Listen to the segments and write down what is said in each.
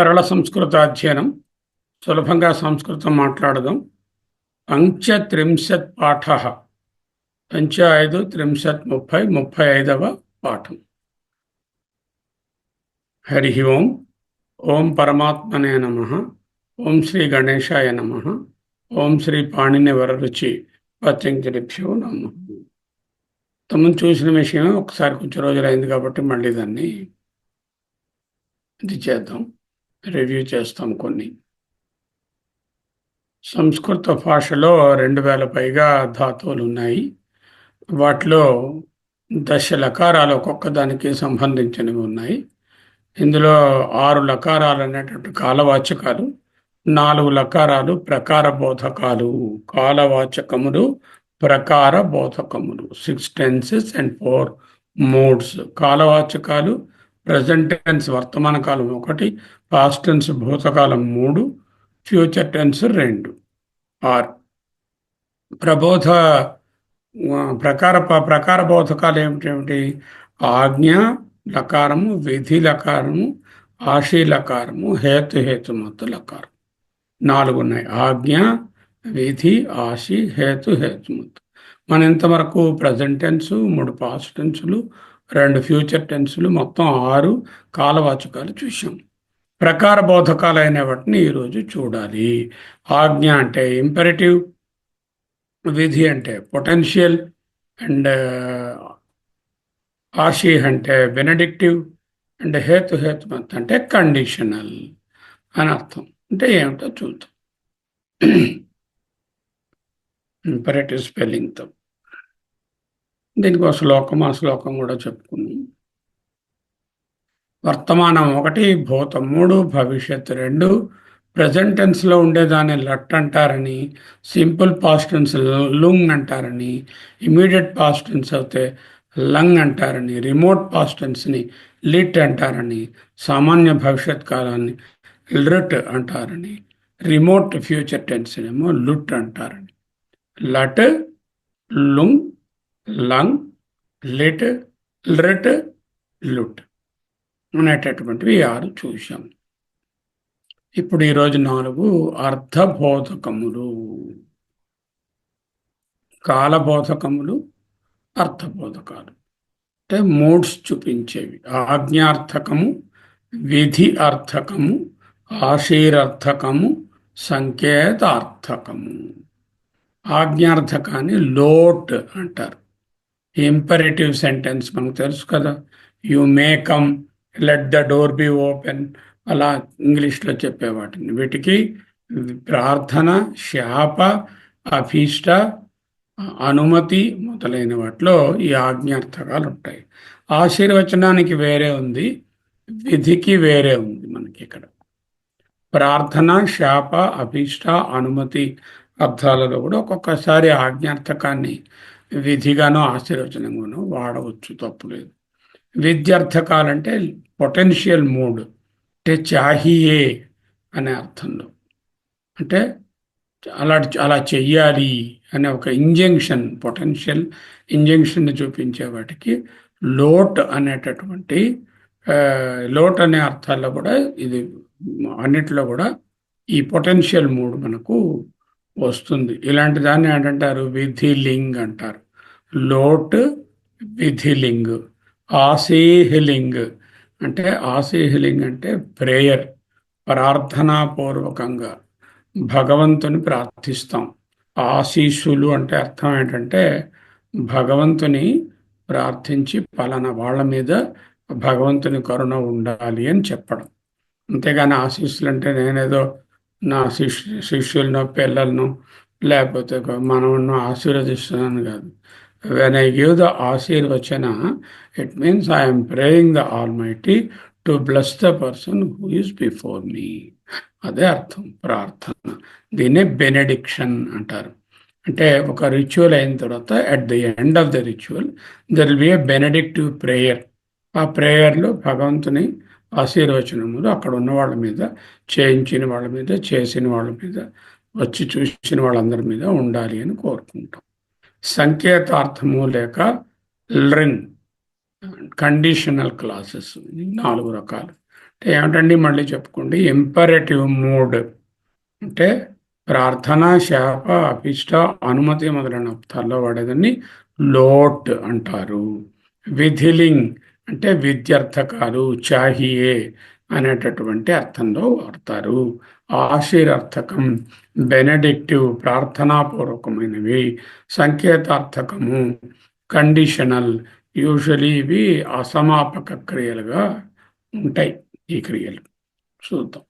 సరళ సంస్కృత అధ్యయనం సులభంగా సంస్కృతం మాట్లాడదాం. పంచత్రింశత్ పాఠ. పంచ 5 త్రింశత్ 30 35వ పాఠం. హరి ఓం. ఓం పరమాత్మనే నమః. ఓం శ్రీ గణేశాయ నమః. ఓం శ్రీ పాణిని వరరుచి పతంజలిభ్యో నమః. తమను చూసిన విషయమే ఒకసారి కొంచెం రోజులైంది కాబట్టి మళ్ళీ దాన్ని ఇది చేద్దాం, రివ్యూ చేస్తాం. కొన్ని సంస్కృత భాషలో 2000 పైగా ధాతువులు ఉన్నాయి. వాటిలో 10 లకారాలు ఒక్కొక్క దానికి సంబంధించినవి ఉన్నాయి. ఇందులో 6 లకారాలు అనేటువంటి కాలవాచకాలు, 4 లకారాలు ప్రకార బోధకాలు. కాలవాచకములు, ప్రకార బోధకములు. 6 tenses and 4 moods. కాలవాచకాలు ప్రజెంట్ టెన్స్ వర్తమాన కాలం 1, పాస్ట్ టెన్స్ భూతకాలం 3, ఫ్యూచర్ టెన్స్ 2. 6 ప్రబోధ ప్రకార బోధకాలు ఏమిటేమిటి? ఆజ్ఞ లకారము, విధి లకారము, ఆశీ లకారము, హేతుమత్తు లకారం. 4 ఉన్నాయి. ఆజ్ఞ, విధి, ఆశి, హేతుమత్తు. మనం ఇంతవరకు ప్రజెంట్ టెన్స్, 3 పాస్ట్ టెన్సులు, 2 ఫ్యూచర్ టెన్సులు, మొత్తం 6 కాలవాచకాలు చూసాం. ప్రకార బోధకాలైన వాటిని ఈరోజు చూడాలి. ఆజ్ఞ అంటే ఇంపెరేటివ్, విధి అంటే పొటెన్షియల్, అండ్ ఆశి అంటే బెనడిక్టివ్, అండ్ హేతుమత్తు అంటే కండిషనల్ అని అర్థం. అంటే ఏమిటో చూద్దాం. ఇంపెరేటివ్ స్పెల్లింగ్తో దీనికి ఒక శ్లోకం, ఆ శ్లోకం కూడా చెప్పుకున్నాం. వర్తమానం 1, భూతం 3, భవిష్యత్ 2. ప్రజెంట్ టెన్స్లో ఉండేదాన్ని లట్ అంటారని, సింపుల్ పాస్ట్ టెన్స్ లుంగ్ అంటారని, ఇమీడియట్ పాస్ట్ టెన్స్ అయితే లంగ్ అంటారని, రిమోట్ పాస్ట్ టెన్స్ని లిట్ అంటారని, సామాన్య భవిష్యత్ కాలాన్ని లిట్ అంటారని, రిమోట్ ఫ్యూచర్ టెన్స్ ఏమో లుట్ అంటారని. లట్, లుంగ్, లంగ్, లిట్, లిట్, లుట్ అనేటటువంటివి 6 చూశాం. ఇప్పుడు ఈరోజు 4 అర్థబోధకములు. కాలబోధకములు, అర్థబోధకాలు అంటే మూడ్స్ చూపించేవి. ఆజ్ఞార్థకము, విధి అర్థకము, ఆశీరర్థకము, సంకేతార్థకము. ఆజ్ఞార్థకాన్ని లోట్ అంటారు. ఇంపరేటివ్ సెంటెన్స్ మనకు తెలుసు కదా. You may come, let the door be open, అలా ఇంగ్లీష్లో చెప్పేవాటిని. వీటికి ప్రార్థన, శాప, అభీష్ట, అనుమతి మొదలైన వాటిలో ఈ ఆజ్ఞార్థకాలు ఉంటాయి. ఆశీర్వచనానికి వేరే ఉంది, విధికి వేరే ఉంది. మనకి ఇక్కడ ప్రార్థన, శాప, అభీష్ట, అనుమతి అర్థాలలో కూడా ఒక్కొక్కసారి ఆజ్ఞార్థకాన్ని విధిగానో ఆశీర్వచనంగానో వాడవచ్చు, తప్పులేదు. విద్యార్థకాలంటే పొటెన్షియల్ మూడ్, అంటే చాహియే అనే అర్థంలో, అంటే అలా చెయ్యాలి అనే ఒక ఇంజంక్షన్, పొటెన్షియల్ ఇంజంక్షన్ని చూపించే వాటికి లోట్ అనేటటువంటి లోట్ అనే అర్థాల్లో కూడా ఇది అన్నిట్లో కూడా ఈ పొటెన్షియల్ మూడ్ మనకు వస్తుంది. ఇలాంటి దాన్ని ఏంటంటారు? విధిలింగ్ అంటారు. లోట్, విధిలింగ్. ఆశీహిలింగ్ అంటే ఆశీహిలింగ్ అంటే ప్రేయర్, ప్రార్థనాపూర్వకంగా భగవంతుని ప్రార్థిస్తాం. ఆశీస్సులు అంటే అర్థం ఏంటంటే భగవంతుని ప్రార్థించి పలానా వాళ్ళ మీద భగవంతుని కరుణ ఉండాలి అని చెప్పడం. అంతేగాని ఆశీస్సులు అంటే నేనేదో నా శిష్యులను, పిల్లలను, లేకపోతే మనను ఆశీర్వదిస్తున్నాను కాదు. When I give the ఆశీర్వచన, it means I am praying the Almighty to bless the person who is before me. అదే అర్థం ప్రార్థన. దీన్నే బెనెడిక్షన్ అంటారు. అంటే ఒక రిచువల్ అయిన తర్వాత at the end of the ritual there will be a benedictive prayer. ఆ ప్రేయర్లో భగవంతుని ఆశీర్వచనములు అక్కడ ఉన్న వాళ్ళ మీద, చేయించిన వాళ్ళ మీద, చేసిన వాళ్ళ మీద, వచ్చి చూసిన వాళ్ళందరి మీద ఉండాలి అని కోరుకుంటాం. సంకేతార్థము లేక లింగ్, కండిషనల్ క్లాసెస్ 4 రకాలు. ఏమిటండి మళ్ళీ చెప్పుకోండి. ఇంపరేటివ్ మూడ్ అంటే ప్రార్థన, శాప, అభిష్ట, అనుమతి మొదలైన అర్థాల్లో వాడేదాన్ని లోట్ అంటారు. విధిలింగ్ అంటే విద్యార్థకాలు, చాహియే అనేటటువంటి అర్థంలో వాడతారు. ఆశీరర్థకం బెనడిక్టివ్ ప్రార్థనాపూర్వకమైనవి. సంకేతార్థకము కండిషనల్, యూజువలీ ఇవి అసమాపక క్రియలుగా ఉంటాయి. ఈ క్రియలు చూద్దాం.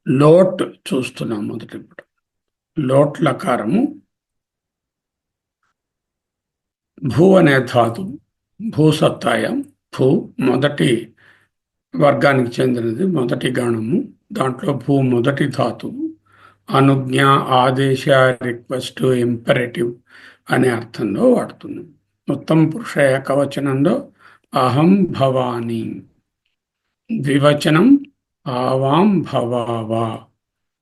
లోట్ చూస్తున్నాం మొదటి ఇప్పుడు. లోట్ లకారము భూ అనే ధాతువు, భూసత్తాయం, భూ మొదటి వర్గానికి చెందినది, మొదటి గణము. దాంట్లో భూ మొదటి ధాతువు. అనుజ్ఞ, ఆదేశ, రిక్వెస్ట్, ఇంపరేటివ్ అనే అర్థంలో వాడుతున్నాం. ఉత్తమ పురుష ఏకవచనంలో అహం భవాని, ద్వివచనం ఆవాం భవావా,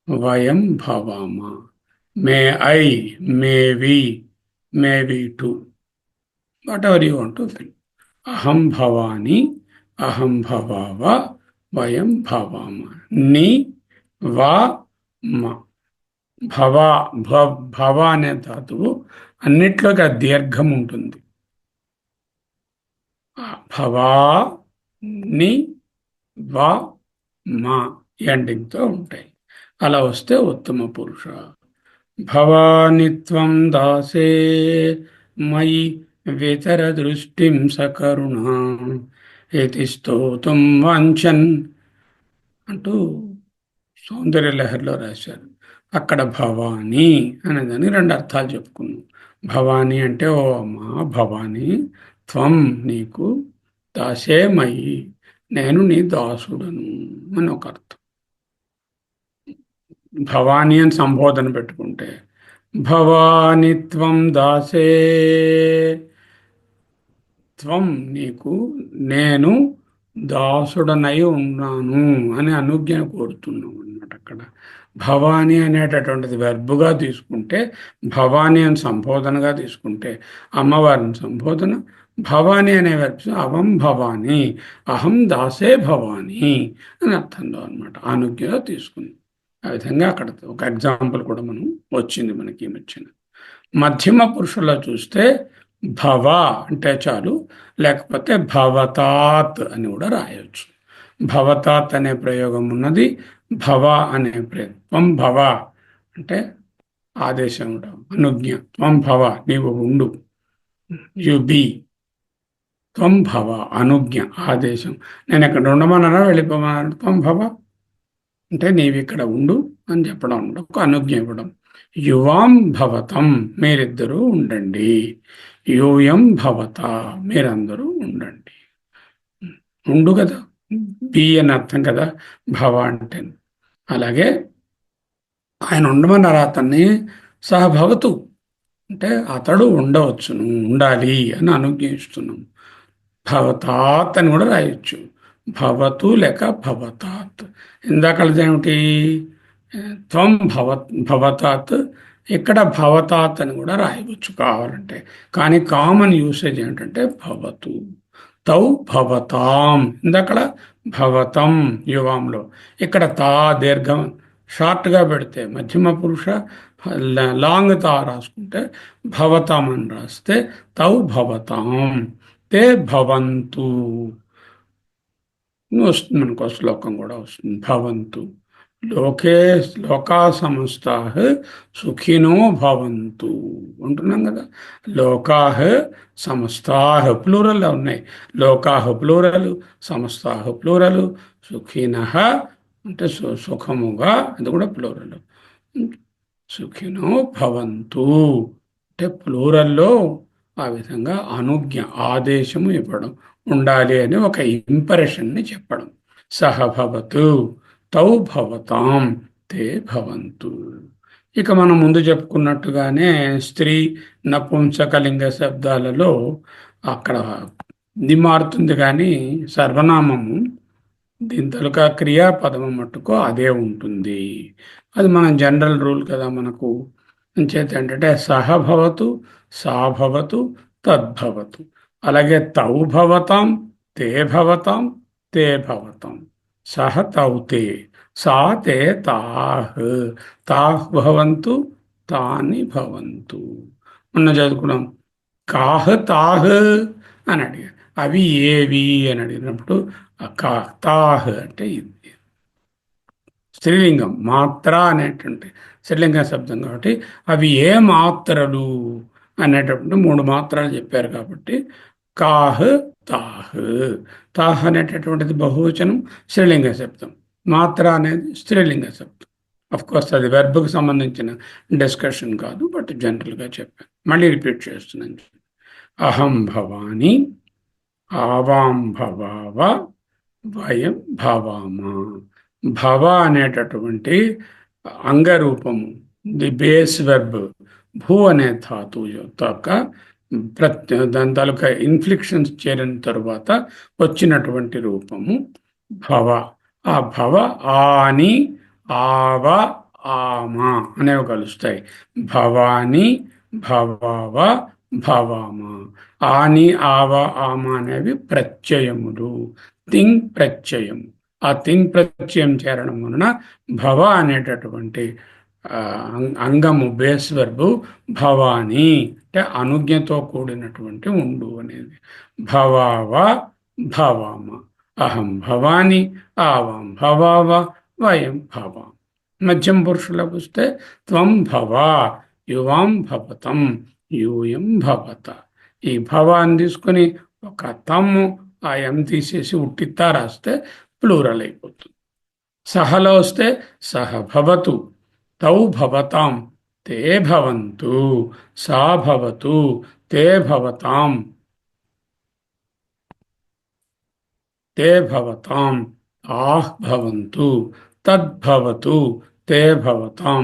వయం భవామ, may I, may we, may we two, whatever you want to think. అహం భవాని, అహం భవావ, వయం భవామ. ని వా మ. భవ అనే ధాతువు అన్నిట్లోకి ఆ దీర్ఘం ఉంటుంది. భవా, ని, వా, మా ఎండింగ్తో ఉంటాయి. అలా వస్తే ఉత్తమ పురుష. భవానిత్వం దాసే మయి వితర దృష్టిం సకరుణా ఇది స్తోతుం వాంఛన్ అంటూ సౌందర్యలహరిలో రాశారు. అక్కడ భవాని అనేదాన్ని రెండు అర్థాలు చెప్పుకున్నాం. భవాని అంటే ఓ అమ్మా భవాని, త్వం నీకు, దాసే మయి నేను నీ దాసుడను అని ఒక అర్థం. భవాని అని సంబోధన పెట్టుకుంటే భవాని త్వం దాసే, త్వం నీకు, నేను దాసుడనై ఉన్నాను అని అనుజ్ఞ కోరుతున్నాం అన్నమాట. అక్కడ భవాని అనేటటువంటిది వెర్బుగా తీసుకుంటే, భవాని అని సంబోధనగా తీసుకుంటే అమ్మవారిని సంబోధన, భవాని అనే వెర్బ్స్ అవం భవాని, అహం దాసే భవాని అని అర్థంలో అనమాట అనుజ్ఞగా తీసుకుంది. ఆ విధంగా అక్కడ ఒక ఎగ్జాంపుల్ కూడా మనం వచ్చింది మనకి వచ్చిన. మధ్యమ పురుషుల్లో చూస్తే భవ అంటే చాలు, లేకపోతే భవతాత్ అని కూడా రాయొచ్చు. భవతాత్ అనే ప్రయోగం ఉన్నది, భవ అనే ప్రయోగం. త్వం భవ అంటే ఆదేశం, అనుజ్ఞ. త్వం భవ నీవు ఉండు, యు బి. త్వం భవ అనుజ్ఞ ఆదేశం. నేను ఇక్కడ ఉండమన్నానా వెళ్ళిపోమన్నా, త్వం భవ అంటే నీవు ఇక్కడ ఉండు అని చెప్పడం, ఒక అనుజ్ఞ ఇవ్వడం. యువాం భవతం మీరిద్దరూ ఉండండి, యూయం భవత మీరందరూ ఉండండి. ఉండు కదా, బి అని అర్థం కదా భవ అంటే. అలాగే ఆయన ఉండమన్నారు అతన్ని, సహభవతు అంటే అతడు ఉండవచ్చును, ఉండాలి అని అనుజ్ఞిస్తున్నాం. భవతాత్ అని కూడా రాయొచ్చు, భవతు లేక భవతాత్. ఇందాకలదేమిటి త్వం భవతాత్, ఇక్కడ భవతాత్ అని కూడా రాయవచ్చు కావాలంటే. కానీ కామన్ యూసేజ్ ఏంటంటే భవతు. తౌ భవతాం, ఇందక్కడ భవతం యువాంలో, ఇక్కడ తా దీర్ఘం షార్ట్గా పెడితే మధ్యమ పురుష, లాంగ్ తా రాసుకుంటే భవతాం అని రాస్తే తౌ భవతాం, తే భవంతు వస్తుంది. మనకు శ్లోకం కూడా వస్తుంది, భవంతు. లోకే లోకా సమస్తా సుఖినో భవంతు అంటున్నాం కదా. లోకా సమస్తా ప్లూరల్ ఉన్నాయి. లోకా ప్లూరల్, సమస్తా ప్లూరల్, సుఖిన అంటే సుఖముగా, అది కూడా ప్లూరల్. సుఖినో భవంతు అంటే ప్లూరల్లో ఆ విధంగా అనుజ్ఞ ఆదేశము ఇవ్వడం, ఉండాలి అని ఒక ఇంప్రెషన్ని చెప్పడం. సహభవతు, తౌ భవతాం, తే భవంతు. ఇక మనం ముందు చెప్పుకున్నట్టుగానే స్త్రీ నపుంసకలింగ శబ్దాలలో అక్కడ ఇది మారుతుంది, కానీ సర్వనామము దీని తలుక క్రియాపదము మట్టుకు అదే ఉంటుంది. అది మనం జనరల్ రూల్ కదా మనకు. అంచేత ఏంటంటే సహభవతు, సాభవతు, తద్భవతు. అలాగే తౌ భవతాం, తే భవతాం, తే భవతం, సహ తౌ తే, సా తే తాహ్, తాహ్ భవంతు, తాని భవంతు. మొన్న చదువుకున్నాం. కాహ్ తాహ్ అని అడిగారు. అవి ఏవి అని అడిగినప్పుడు కాహ్ తాహ్ అంటే ఇది స్త్రీలింగం. మాత్ర అనేటువంటి స్త్రీలింగ శబ్దం కాబట్టి అవి ఏ మాత్రలు అనేటప్పుడు 3 మాత్రలు చెప్పారు కాబట్టి కాహ్ తాహ్. తాహ్ అనేటటువంటిది బహువచనం, స్త్రీలింగ శబ్దం. మాత్ర అనేది స్త్రీలింగ శబ్దం. అఫ్ కోర్స్ అది వెర్బ్కి సంబంధించిన డిస్కషన్ కాదు, బట్ జనరల్గా చెప్పాను. మళ్ళీ రిపీట్ చేస్తున్నాను. అహం భవాని, ఆవాం భవావ, వయం భవామా. భవ అనేటటువంటి అంగరూపము, ది బేస్ వెర్బ్ భూ అనే ధాతు యొక్క దాని తాలూకా ఇన్ఫ్లిక్షన్స్ చేరిన తరువాత వచ్చినటువంటి రూపము భవ. ఆ భవ ఆని, ఆవ, ఆమా అనేవి కలుస్తాయి. భవాని, భవావ, భవామా. ఆని, ఆవ, ఆమ అనేవి ప్రత్యయములు, తింగ్ ప్రత్యయం. ఆ తింగ్ ప్రత్యయం చేరడం వలన భవ అనేటటువంటి అంగము, బేస్ వెర్బు భవాని అంటే అనుజ్ఞతో కూడినటువంటి ఉండు అనేది. భవావ, భవామ. అహం భవాని, ఆవాం భవావ, వయం భవాం. మధ్యం పురుషులకు వస్తే త్వం భవ, యువాం భవతం, యూయం భవత. ఈ భవాన్ని తీసుకొని ఒక తమ్ము ఆ ఎం తీసేసి ఉట్టిత్తా రాస్తే ప్లూరల్ అయిపోతుంది. సహలో వస్తే సహ భవతు, తౌ భవతాం, తే భవంతు, సా భవతు, తే భవతాం, తే భవతాం, ఆహ్ భవంతు, తద్భవతు, తే భవతాం,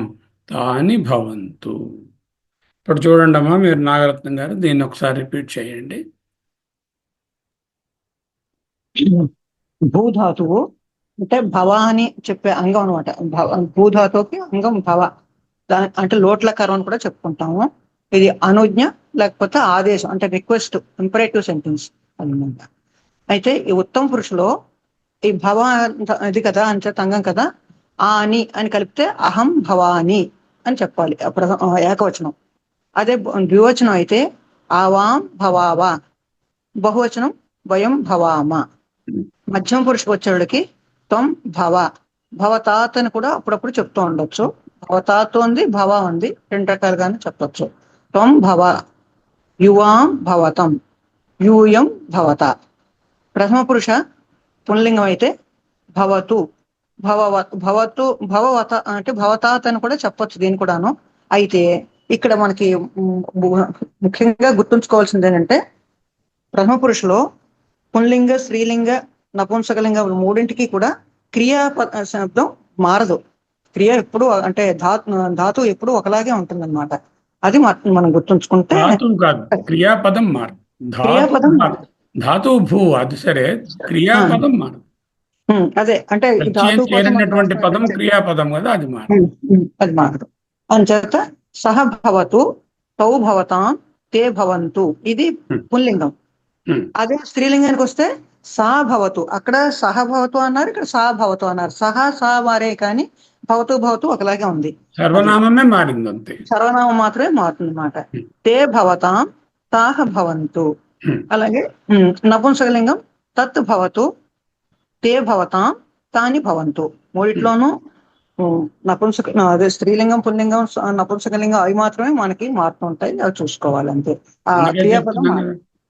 తాని భవంతు. ఇప్పుడు చూడండి అమ్మా, మీరు నాగరత్నం గారు దీన్ని ఒకసారి రిపీట్ చేయండి. భూధాతువు అంటే భవ అని చెప్పే అంగం అనమాట. భూధాతువుకి అంగం భవ. అంటే లోట్లకరం అని కూడా చెప్పుకుంటాము. ఇది అనుజ్ఞ లేకపోతే ఆదేశం, అంటే రిక్వెస్ట్, ఇంపరేటివ్ సెంటెన్స్ అనమాట. అయితే ఈ ఉత్తమ పురుషులో ఈ భవ ఇది కదా అంటే అంగం కదా, ఆ అని కలిపితే అహం భవాని అని చెప్పాలి ఏకవచనం. అదే ద్వివచనం అయితే ఆవాం భవావా, బహువచనం వయం భవామ. మధ్యమ పురుషుకు వచ్చేవాడికి త్వం భవ, భవతాత్ అని కూడా అప్పుడప్పుడు చెప్తూ ఉండొచ్చు. భవతాత్ ఉంది, భవ ఉంది, 2 రకాలుగానే చెప్పొచ్చు. త్వం భవ, యువాం భవతం, యూయం భవత. ప్రథమ పురుష పుంలింగం అయితే భవతు, భవతు, భవవత అంటే భవతాత్ అని కూడా చెప్పొచ్చు దీని కూడాను. అయితే ఇక్కడ మనకి ముఖ్యంగా గుర్తుంచుకోవాల్సింది ఏంటంటే ప్రథమ పురుషులో పుంలింగ, స్త్రీలింగ, నపుంసకలింగ మూడింటికి కూడా క్రియా శబ్దం మారదు. క్రియ ఎప్పుడు అంటే ధాతు ఎప్పుడు ఒకలాగే ఉంటుంది అనమాట. అది మనం గుర్తుంచుకుంటే క్రియాపదం మారదు. క్రియాపదం మారదు. ధాతు భూ అది సరే, క్రియాపదం మారదు. అదే అంటే చేరినటువంటి పదం క్రియాపదం కదా, అది మారదు. అది మారదు. అంచేత సహ భవతు, తౌ భవతాం, తే భవంతు ఇది పుల్లింగం. అదే స్త్రీలింగానికి వస్తే సా భవతు, అక్కడ సహ భవతు అన్నారు, ఇక్కడ సా భవతు అన్నారు. సహా సా వారే కానీ భవతు భవతు ఒకలాగే ఉంది. సర్వనామమే మారింది అంతే, సర్వనామం మాత్రమే మారుతుంది అన్నమాట. తే భవతాం, తాహ భవంతు. అలాగే నపుంసకలింగం తత్ భవతు, తే భవతాం, తాని భవంతు. మూడిట్లోనూ అదే స్త్రీలింగం, పుల్లింగం, నపుంసకలింగం అవి మాత్రమే మనకి మారుతూ ఉంటాయి. అవి చూసుకోవాలి అంతే. ఆ క్రియాపదం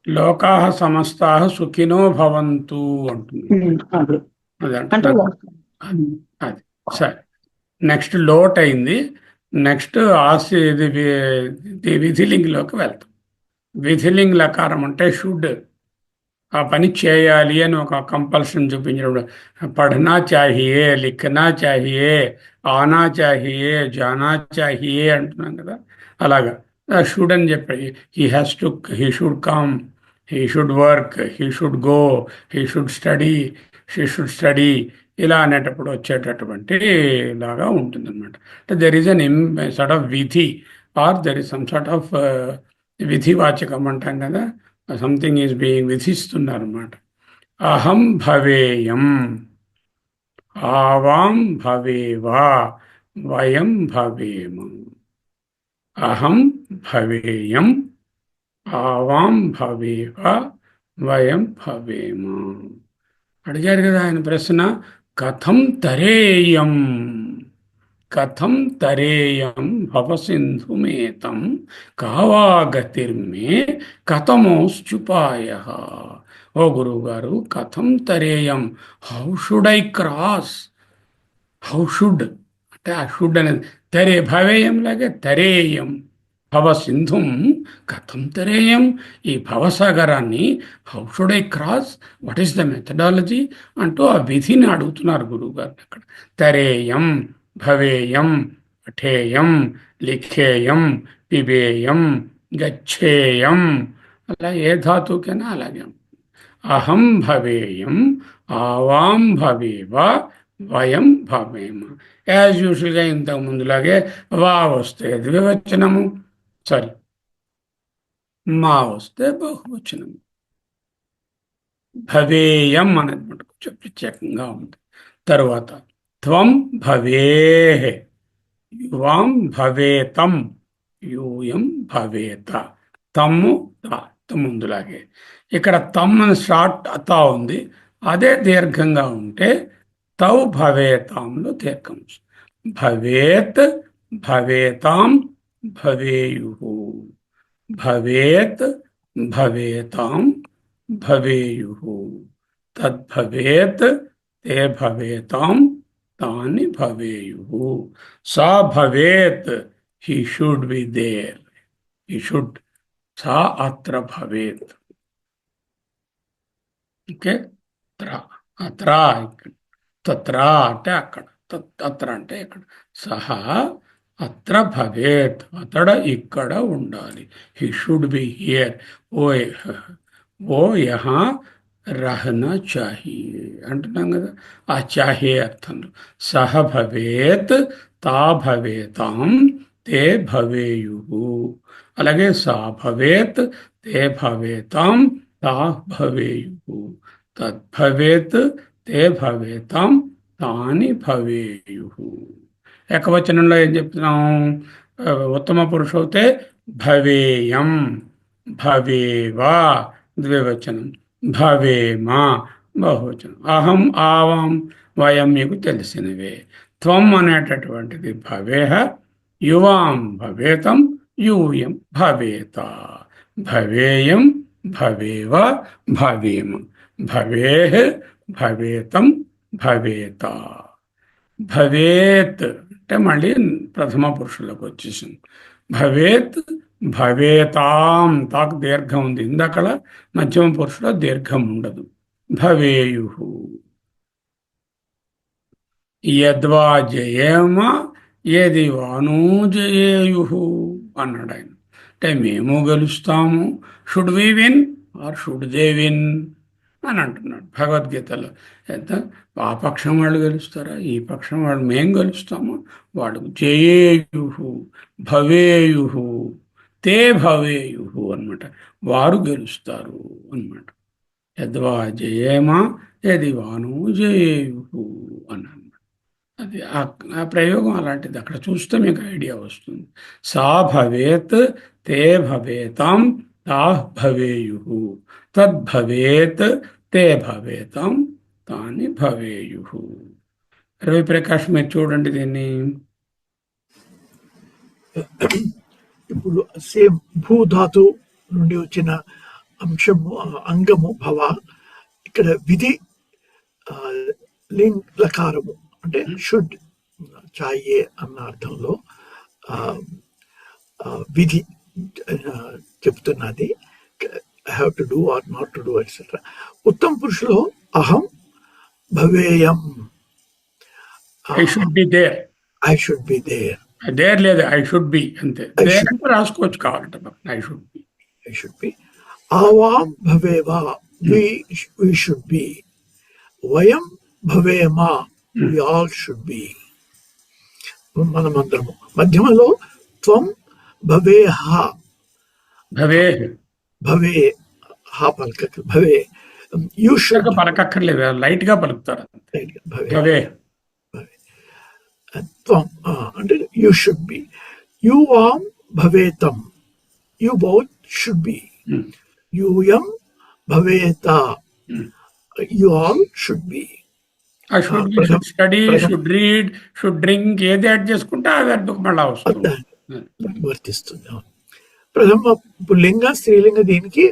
లోకాః సమస్తాః సుఖినో భవంతు అంటుంది. అది సరే. నెక్స్ట్ లోట్ అయింది. నెక్స్ట్ విధిలింగ్లోకి వెళ్తాం. విధిలింగ్ లకారం అంటే షుడ్, ఆ పని చేయాలి అని ఒక కంపల్షన్ చూపించినప్పుడు పढ़ना चाहिए, लिखना चाहिए, आना चाहिए, जाना चाहिए అంటున్నాం కదా. అలాగా షుడ్ అని చెప్పి he should come, he should work, he should go, he should study, she should study, ఇలా అనేటప్పుడు వచ్చేటటువంటి లాగా ఉంటుందన్నమాట. అంటే there is an sort of విధి, or there is some sort of విధివాచకం అంటాం కదా, సంథింగ్ ఈజ్ బీయింగ్ విధిస్తున్నారు అన్నమాట. అహం భవేయం, ఆవాం భవేవా, వయం భవేమ. అహం భవేయం, ఆవాం భవేవ, వయం భవేమ. అడిగారు కదా ఆయన ప్రశ్న, కథం తరేయం, కథం తరేయం భవసింధుమేతం కావాగతిర్మే కథమోశ్చుపాయః. ఓ గురువు గారు, కథం తరేయం, how should I cross, how should అంటే ఆ షుడ్ అనేది తరే, భవేయం లాగే తరేయం, భవ సింధుం కథం తరేయం, ఈ భవసాగరాన్ని how should I cross, what is the methodology అంటూ ఆ విధిని అడుగుతున్నారు గురువు గారు అక్కడ. తరేయం, భవేయం, పఠేయం, లిఖేయం, పిబేయం, గచ్చేయం, అలా ఏ ధాతుకైనా అలాగే. అహం భవేయం, ఆవాం భవేవ, వయం భవేమ. యాజ్ యూజువల్గా ఇంతకు ముందులాగే వా వస్తే ద్వివచనము, సారీ మా వస్తే బహువచనము. భవేయం అనేది మటుకు ప్రత్యేకంగా ఉంది. తరువాత త్వం భవేః, యువాం భవేతం, యూయం భవేత. తమ్ము త ముందులాగే. ఇక్కడ తమ్ అని షార్ట్ అతా ఉంది, అదే దీర్ఘంగా ఉంటే తౌ భవేతాంలో దీర్ఘం. భవేత్, భవేతాం, భవేయుః. భవేత్, భవేతాం, భవేయుః. తద్భవేత్, తే భవేతాం, తాని భవేయుః. సా భవేత్, he should be there, he should. సా అత్ర భవేత్. ఓకే, అత్ర ఇక్కడ, తత్ర అంటే అక్కడ, అత్ర అంటే ఇక్కడ. సహా అత్ర భవేత్, అతడ ఇక్కడ ఉండాలి, హీ షుడ్ బి హియర్. ఓ యహా రహనా చాహియే అంటున్నాం కదా, ఆ చాహియే అర్థంలో. సహ భవేత్, తా భవేతాం, తే భవేయుః. అలాగే సా భవేత్, తే భవేతాం, తా భవేయుః. తద్భవేత్, తే భవేతాం, తాని భవేయుః. ఏకవచనంలో ఏం చెప్తున్నాం? ఉత్తమ పురుషులైతే భవేయం, భవేవా ద్వివచనం, భవేమ బహువచనం. అహం, ఆవాం, వయం మీకు తెలిసినవే. త్వం అనేటటువంటిది భవేహ, యువాం భవేతం, యూయం భవేత. భవేయం, భవేవ, భవేమ. భవేః, భవేతం, భవేత. భవేత్ అంటే మళ్ళీ ప్రథమ పురుషులకు వచ్చేసింది. భవేత్, భవేతాం, తాకు దీర్ఘం ఉంది, ఇందాకడ మధ్యమ పురుషులో దీర్ఘం ఉండదు. భవేయుః. యద్వా జయేమ, ఏది వానూ జయేయుః అన్నాడు ఆయన. అంటే మేము గెలుస్తాము, should we win or should they win అని అంటున్నాడు భగవద్గీతలో. ఎంత ఆ పక్షం వాళ్ళు గెలుస్తారా, ఈ పక్షం వాళ్ళు మేం గెలుస్తామా? వాడు జయేయుః, భవేయుః, తే భవేయుః అన్నమాట, వారు గెలుస్తారు అన్నమాట. యద్వా జయేమా, యది వానూ జయేయుః అన్నాడు. అది ఆ ప్రయోగం అలాంటిది, అక్కడ చూస్తే మీకు ఐడియా వస్తుంది. సా భవేత్, తే భవేతాం, తా భవేయుః. తద్భవేత్, తే భవేతాం, తాని భవేయుః. రవి ప్రకాష్ మీరు చూడండి దీన్ని. ఇప్పుడు సేమ్ భూధాతు నుండి వచ్చిన అంశము, అంగము భవ. ఇక్కడ విధి లింగ్ లకారము అంటే షుడ్, చాయే అన్న అర్థంలో విధి చెప్తున్నది. I have to do or not to do etcetera. ఉత్తమ పురుషులో అహం భవేయం, I should be there, I should be there. There లేదు, ఐ షుడ్ బి అంతే. దేర్ రాసుకోవచ్చు కావాలంటే, I should be, I should be. ఆవాం భవేవా, వి షుడ్ బి. వయం భవేమా, వి ఆల్ షుడ్ బి. మనమందరము. మధ్యమలో త్వం భవేహ, భవే భవే హా పలక, భవే యూ షుడ్ పలకక్కర్లేదు, లైట్ గా పలుకుతారు. భవే భవే త్వం అంటే యూ షుడ్ బి, యూవాం భవేతం, యూ బోత్ షుడ్ బి, యూయం భవేత, యూ ఆల్ షుడ్ బి. ఆ should be, should study, should read, should drink, ఏది యాడ్ చేసుకుంటే ఆ వెర్బ్కి మళ్ళీ వస్తుంది. వర్తిస్తుంది. ప్రథమ పుల్లింగ స్త్రీలింగ దీనికి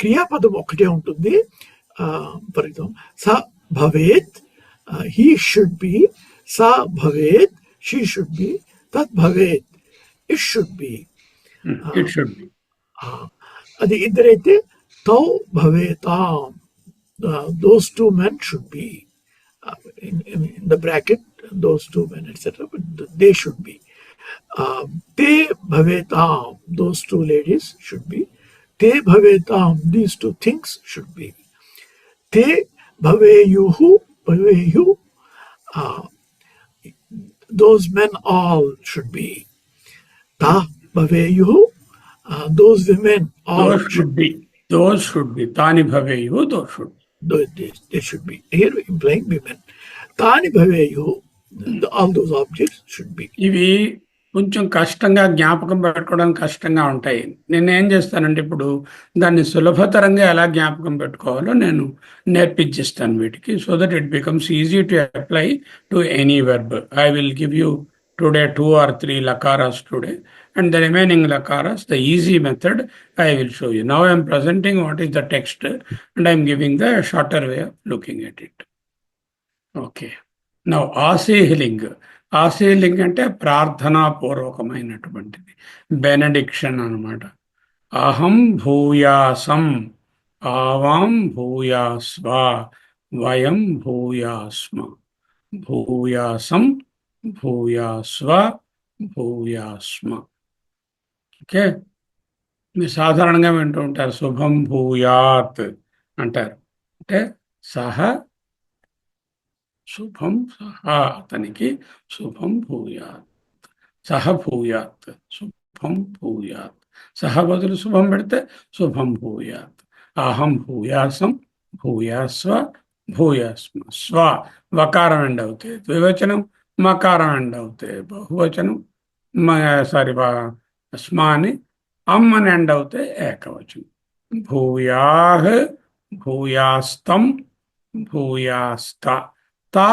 క్రియాపదం ఒకటే ఉంటుంది. ఫర్ ఎగ్జాంపుల్ స భవేత్, హీ షుడ్ బి, సా భవేత్, షీ షుడ్ బి, తత్ భవేత్, it should be. It should be. అది ఇద్దరైతే తౌ భవేతాం, those two men should be, in the bracket those two men etc, but they should be. Te bhavetam, those two ladies should be. Te bhavetam, these two things should be. Te bhaveyuhu, bhaveyu, those men all should be. Ta bhaveyuhu, those women all should be. Those should be. Tani bhaveyu, those should be. They should be. Here implying women. Tani bhaveyu, all those objects should be. ఇవి కొంచెం కష్టంగా జ్ఞాపకం పెట్టుకోవడానికి కష్టంగా ఉంటాయి. నేను ఏం చేస్తానంటే ఇప్పుడు దాన్ని సులభతరంగా ఎలా జ్ఞాపకం పెట్టుకోవాలో నేను నేర్పించిస్తాను వీటికి, so that it becomes easy to apply to any verb. I will give you today 2 or 3 lakaras today, and the remaining lakaras, the easy method I will show you. Now I am presenting what is the text and I am giving the shorter way of looking at it. Okay. Now ఆశీహిలింగ్. ఆశీహిలింగ్ అంటే ప్రార్థనా పూర్వకమైనటువంటిది, benediction అన్నమాట. అహం భూయాసం, ఆవాం భూయాస్వ, వయం భూయాస్మ, భూయాసం భూయాస్వ, భూయాస్మ. Okay, మీరు సాధారణంగా వింటూ ఉంటారు శుభం భూయాత్ అంటారు. అంటే సహ శుభం, సహ అతనికి శుభం భూయాత్, సహ భూయాత్, శుభం భూయాత్. సహ బదులు శుభం పెడితే శుభం భూయాత్. అహం భూయాసం, భూయాస్వ, భూయాస్మ. స్వ వకారం ఎండ్ అవుతాయి ద్వివచనం, మకారం ఎండ్ అవుతాయి బహువచనం. స్మాని అమ్ అని ఎండ్ అవుతాయి ఏకవచనం. భూయాహ్, భూయాస్తం, భూయాస్త. తా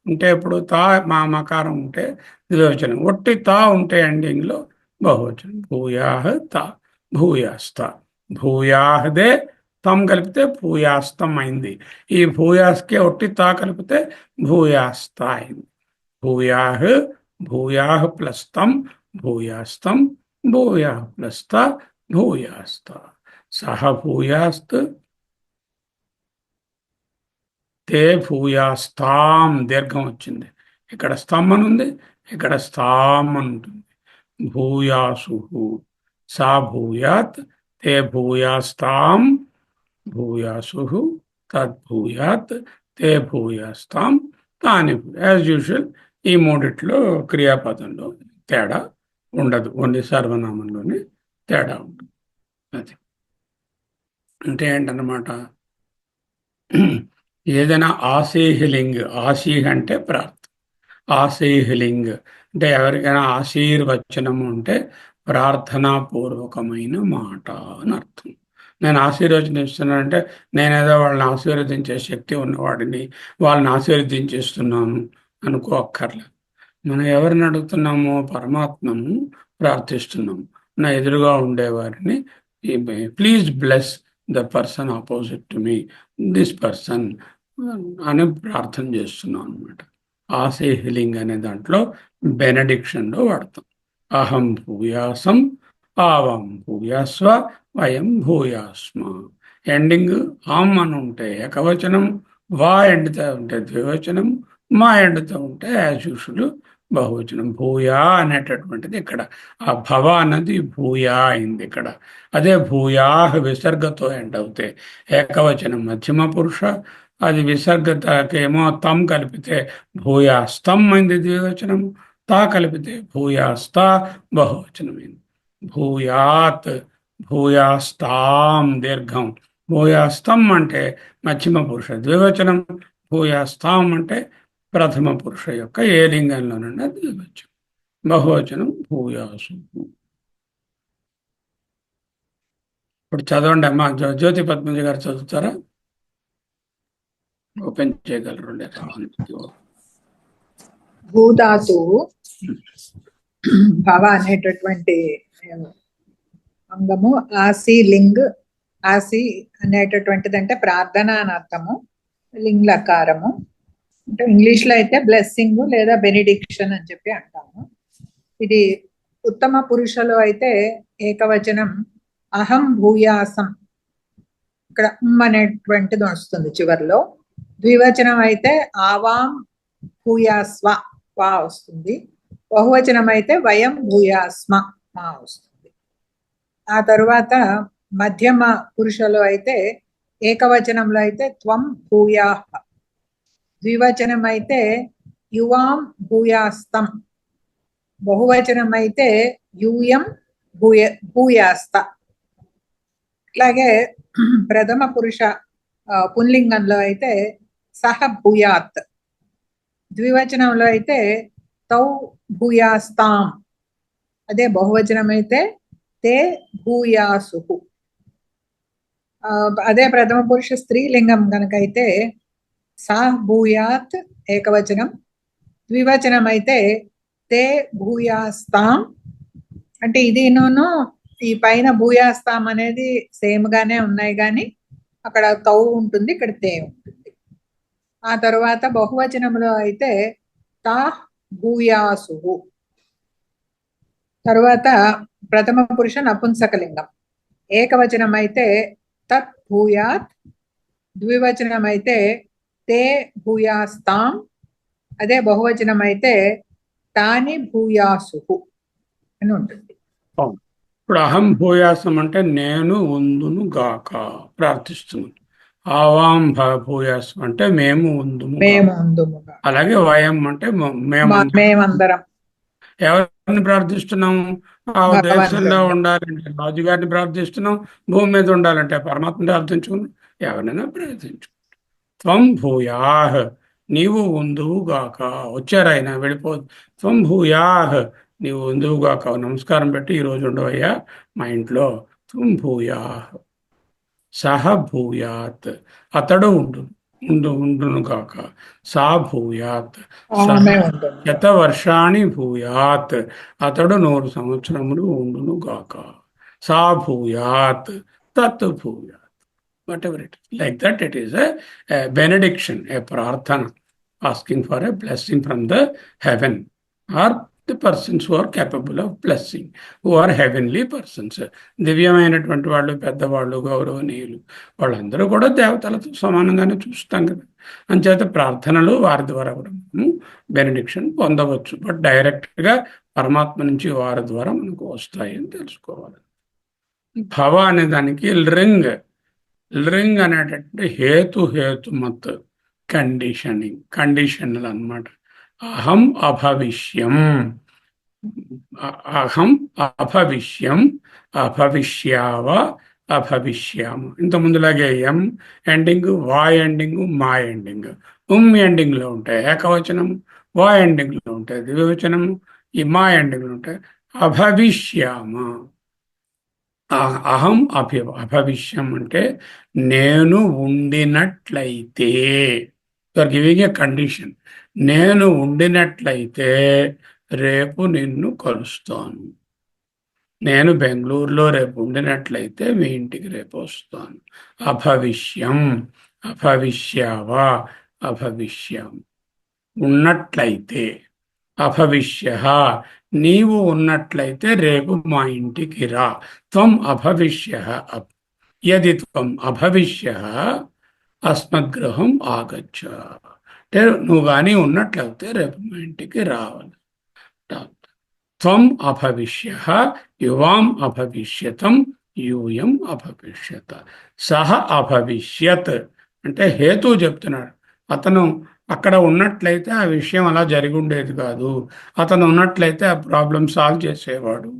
ఉంటే ఇప్పుడు తా మా మకారం ఉంటే ద్వివచనం, ఒట్టి తా ఉంటే ఎండింగ్లో బహువచనం. భూయాహ్ తా, భూయాస్త. భూయాహ్దే తం కలిపితే భూయాస్తం అయింది. ఈ భూయాస్కే ఒట్టి తా కలిపితే భూయాస్త అయింది. భూయాహ్, భూయాహ్ ప్లస్ తం, భూయాస్తం, భూయాహ్ ప్లస్ త, భూయాస్త. సహ భూయాస్త్, తే భూయాస్తాం, దీర్ఘం వచ్చింది. ఇక్కడ స్తమ్ అని ఉంది, ఇక్కడ స్తాం అని ఉంటుంది. భూయాసు, సా భూయాత్, తే భూయాస్తాం, భూయాసు, తద్భూయాత్, తే భూయాస్తాం, తాని. యాజ్ యూజువల్ ఈ మూడిట్లో క్రియాపదంలో తేడా ఉండదు, ఓన్లీ సర్వనామంలోనే తేడా ఉంటుంది. అది అంటే ఏంటన్నమాట, ఏదైనా ఆశీహిలింగ్, ఆశీహ్ అంటే ప్రార్థన, ఆశీహిలింగ్ అంటే ఎవరికైనా ఆశీర్వచనము అంటే ప్రార్థనాపూర్వకమైన మాట అని అర్థం. నేను ఆశీర్వచనం ఇస్తున్నానంటే నేనేదో వాళ్ళని ఆశీర్వదించే శక్తి ఉన్నవాడిని, వాళ్ళని ఆశీర్వదించేస్తున్నాను అనుకోక్కర్లేదు. మనం ఎవరిని అడుగుతున్నామో పరమాత్మను ప్రార్థిస్తున్నాము. నా ఎదురుగా ఉండేవారిని please bless the person opposite to me, this person అని ప్రార్థన చేస్తున్నాం అనమాట. ఆశీహిలింగ్ అనే దాంట్లో బెనడిక్షన్లో వాడతాం. అహం భూయాసం, ఆవం భూయాస్వ, వయం భూయాస్మ. ఎండింగ్ ఆమ్ అని ఉంటే ఏకవచనం, వా ఎండుతో ఉంటే ద్వివచనం, మా ఎండుతో ఉంటే యాజ్ యూజువల్ బహువచనం. భూయా అనేటటువంటిది ఇక్కడ ఆ భవ అన్నది భూయా అయింది ఇక్కడ. అదే భూయాహ్ విసర్గతో ఎండ్ అవుతే ఏకవచనం మధ్యమ పురుష, అది విసర్గతకేమో తం కలిపితే భూయాస్తం అయింది ద్వివచనం, తా కలిపితే భూయాస్త బహువచనమైంది. భూయాత్, భూయాస్తాం దీర్ఘం, భూయాస్తం అంటే మధ్యమ పురుష ద్వివచనం, భూయాస్తాం అంటే ప్రథమ పురుష యొక్క ఏ లింగంలోనన్నా ద్వివచనం. బహువచనం భూయాసు. ఇప్పుడు చదవండి అమ్మా. జ్యోతి పద్మజ గారు చదువుతారా? ఓపెన్ చేయగలరు. భూధాతు భవ అనేటటువంటి అంగము, ఆసి లింగ్. ఆసి అనేటటువంటిది అంటే ప్రార్థన అని అర్థము, లింగ్ లకారము. అంటే ఇంగ్లీష్ లో అయితే బ్లెస్సింగ్ లేదా బెనిడిక్షన్ అని చెప్పి అంటాము. ఇది ఉత్తమ పురుషలో అయితే ఏకవచనం అహం భూయాసం, ఇక్కడ అనేటువంటిది వస్తుంది చివరిలో. ద్వివచనం అయితే ఆవాం భూయాస్వ వా వస్తుంది. బహువచనం అయితే వయం భూయాస్మ మా వస్తుంది. ఆ తరువాత మధ్యమ పురుషలో అయితే ఏకవచనంలో అయితే త్వం భూయా, ద్వివచనం అయితే యువాం భూయాస్తం, బహువచనం అయితే యూయం భూయాస్త. అలాగే ప్రథమ పురుష పుంలింగంలో అయితే సహ భూయాత్, ద్వివచనంలో అయితే తౌ భూయాస్తాం, అదే బహువచనం అయితే తే భూయాసు. అదే ప్రథమ పురుష స్త్రీలింగం కనుకైతే సా భూయాత్ ఏకవచనం, ద్వివచనం అయితే తే భూయాస్తాం. అంటే ఇది ఈ పైన భూయాస్తాం అనేది సేమ్ గానే ఉన్నాయి, కానీ అక్కడ తౌ ఉంటుంది, ఇక్కడ తే ఉంటుంది. ఆ తర్వాత బహువచనంలో అయితే తా భూయాసు. తర్వాత ప్రథమ పురుష నపుంసకలింగం, ఏకవచనం అయితే తత్ భూయాత్, ద్వివచనం అయితే తే భూయాస్తాం, అదే బహువచనం అయితే తాని భూయాసు అని ఉంటుంది. ఇప్పుడు అహం భూయాసం అంటే నేను ఉందును గాక ప్రార్థిస్తున్నాను. ఆవాం భూయాసం అంటే మేము ఉందుము. అలాగే వయం అంటే మేమందరం. ఎవరిని ప్రార్థిస్తున్నాము? ఆ దేశంలో ఉండాలంటే రాజుగారిని ప్రార్థిస్తున్నాం, భూమి మీద ఉండాలంటే పరమాత్మని ప్రార్థించుకున్నాం, ఎవరైనా ప్రార్థించు. త్వం భూయాహ్, నీవు ఉందువు గాక. వచ్చారు ఆయన, వెళ్ళిపోదు. త్వం భూయాహ్, నీవు ఉందువు గాక. నమస్కారం పెట్టి ఈరోజు ఉండవయ్యా మా ఇంట్లో. త్వం భూయాహ్ సహ భూయాత్, అతడు ఉండును గాక. సా భూయాత్ శతవర్షాణి భూయాత్, అతడు 100 సంవత్సరములు ఉండును గాక. సా భూయాత్ తత్ భూయాత్. Whatever it is. Like that, it is a benediction, a prarthana, asking for a blessing from the heaven, or the persons who are capable of blessing, who are heavenly persons. దివ్యమైనటువంటి వాళ్ళు, పెద్దవాళ్ళు, గౌరవనీయులు, వాళ్ళందరూ కూడా దేవతలతో సమానంగానే చూస్తాం కదా. అంచేత ప్రార్థనలు వారి ద్వారా కూడా మనము బెనడిక్షన్ పొందవచ్చు. బట్ డైరెక్ట్గా పరమాత్మ నుంచి వారి ద్వారా మనకు వస్తాయి అని తెలుసుకోవాలి. భవ అనే దానికి లింగ్ అనేటటువంటి హేతుమత్ కండిషన్లు అన్నమాట. అహం అభవిష్యం, అభవిష్యావ, అభవిష్యామ. ఇంత ముందులాగే ఎం ఎండింగ్, వా ఎండింగ్, మా ఎండింగ్, ఎండింగ్లో ఉంటాయి ఏకవచనం, వా ఎండింగ్లో ఉంటాయి ద్వివచనం, ఈ మా ఎండింగ్లో ఉంటాయి. అభవిష్యామ, అహం అభవిష్యం అంటే నేను ఉండినట్లయితే, గివింగ్ ఏ కండిషన్. నేను ఉండినట్లయితే రేపు నిన్ను కలుస్తాను. నేను బెంగళూరులో రేపు ఉండినట్లయితే మీ ఇంటికి రేపు వస్తాను. అభవిష్యం, అభవిష్యావా, అభవిష్యం ఉన్నట్లయితే. అభవిష్య, నీవు ఉన్నట్లయితే రేపు మా ఇంటికి రా. త్వం అభవిష్య, యది త్వం అభవిష్య అస్మద్గృహం ఆగచ్చ. అంటే నువ్వు కానీ ఉన్నట్లయితే రేపు మా ఇంటికి రావాలి. త్వం అభవిష్య యువాం అభవిష్యతం యూయం అభవిష్యత. సహ అభవిష్యత్ అంటే హేతు చెప్తున్నాడు. అతను అక్కడ ఉన్నట్లయితే ఆ విషయం అలా జరిగి ఉండేది కాదు, అతను ఉన్నట్లయితే ఆ ప్రాబ్లం సాల్వ్ చేసేవాడు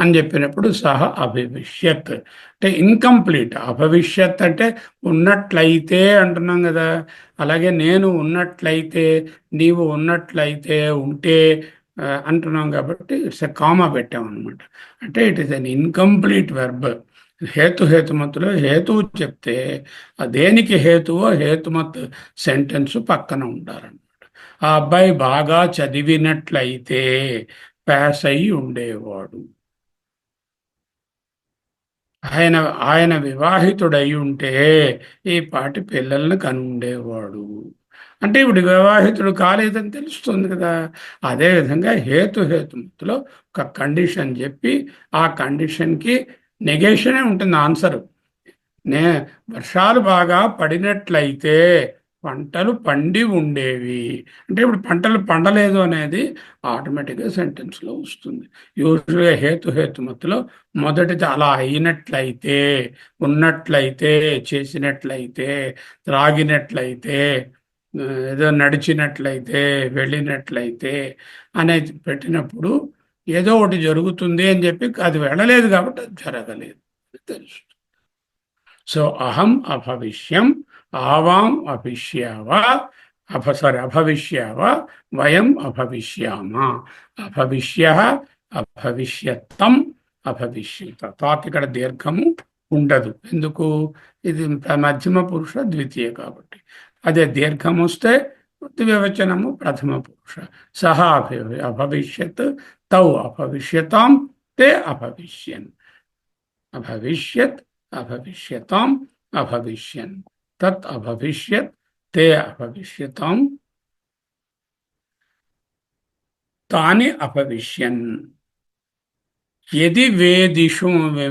అని చెప్పినప్పుడు సహ అభవిష్యత్. అంటే ఇన్కంప్లీట్. అభవిష్యత్ అంటే ఉన్నట్లయితే అంటున్నాం కదా, అలాగే నేను ఉన్నట్లయితే, నీవు ఉన్నట్లయితే, ఉంటే అంటున్నాం కాబట్టి ఇట్స్ ఎ కామా పెట్టాం అనమాట. అంటే it is an incomplete verb. హేతుమత్తులో హేతువు చెప్తే ఆ దేనికి హేతువో హేతుమత్ సెంటెన్స్ పక్కన ఉంటారన్నమాట. ఆ అబ్బాయి బాగా చదివినట్లయితే పాస్ అయి ఉండేవాడు. ఆయన ఆయన వివాహితుడై ఉంటే ఈ పాటి పిల్లల్ని కనుండేవాడు. అంటే ఇప్పుడు వివాహితుడు కాలేదని తెలుస్తుంది కదా. అదేవిధంగా హేతుమత్తులో ఒక కండిషన్ చెప్పి ఆ కండిషన్కి నెగేషనే ఉంటుంది ఆన్సరు. వర్షాలు బాగా పడినట్లయితే పంటలు పండి ఉండేవి. అంటే ఇప్పుడు పంటలు పండలేదు అనేది ఆటోమేటిక్గా సెంటెన్స్లో వస్తుంది. యూజువల్గా హేతుమత్తులో మొదటిది అలా అయినట్లయితే, ఉన్నట్లయితే, చేసినట్లయితే, త్రాగినట్లయితే, ఏదో నడిచినట్లయితే, వెళ్ళినట్లయితే అనేది పెట్టినప్పుడు ఏదో ఒకటి జరుగుతుంది అని చెప్పి అది వెళ్ళలేదు కాబట్టి అది జరగలేదు తెలుసు. సో అహం అభవిష్యం, ఆవాం అభిష్యావ, అభవిష్యావ, వయం అభవిష్యామ, అభవిష్య, అభవిష్యత్తం, అభవిష్యత. తాకి ఇక్కడ దీర్ఘము ఉండదు. ఎందుకు? ఇది మధ్యమ పురుష ద్వితీయ కాబట్టి. అదే దీర్ఘం వస్తే ద్వివచనము ప్రథమ పురుష. సహ అభవిష్యత్, తౌ అభవిష్యతాం, తే అభవిష్యన్. అభవిష్యత్, అభవిష్యతాం, అభవిష్యన్. తత్ అభవిష్యత్, తే అభవిష్యతాం, తాని అభవిష్యన్. యది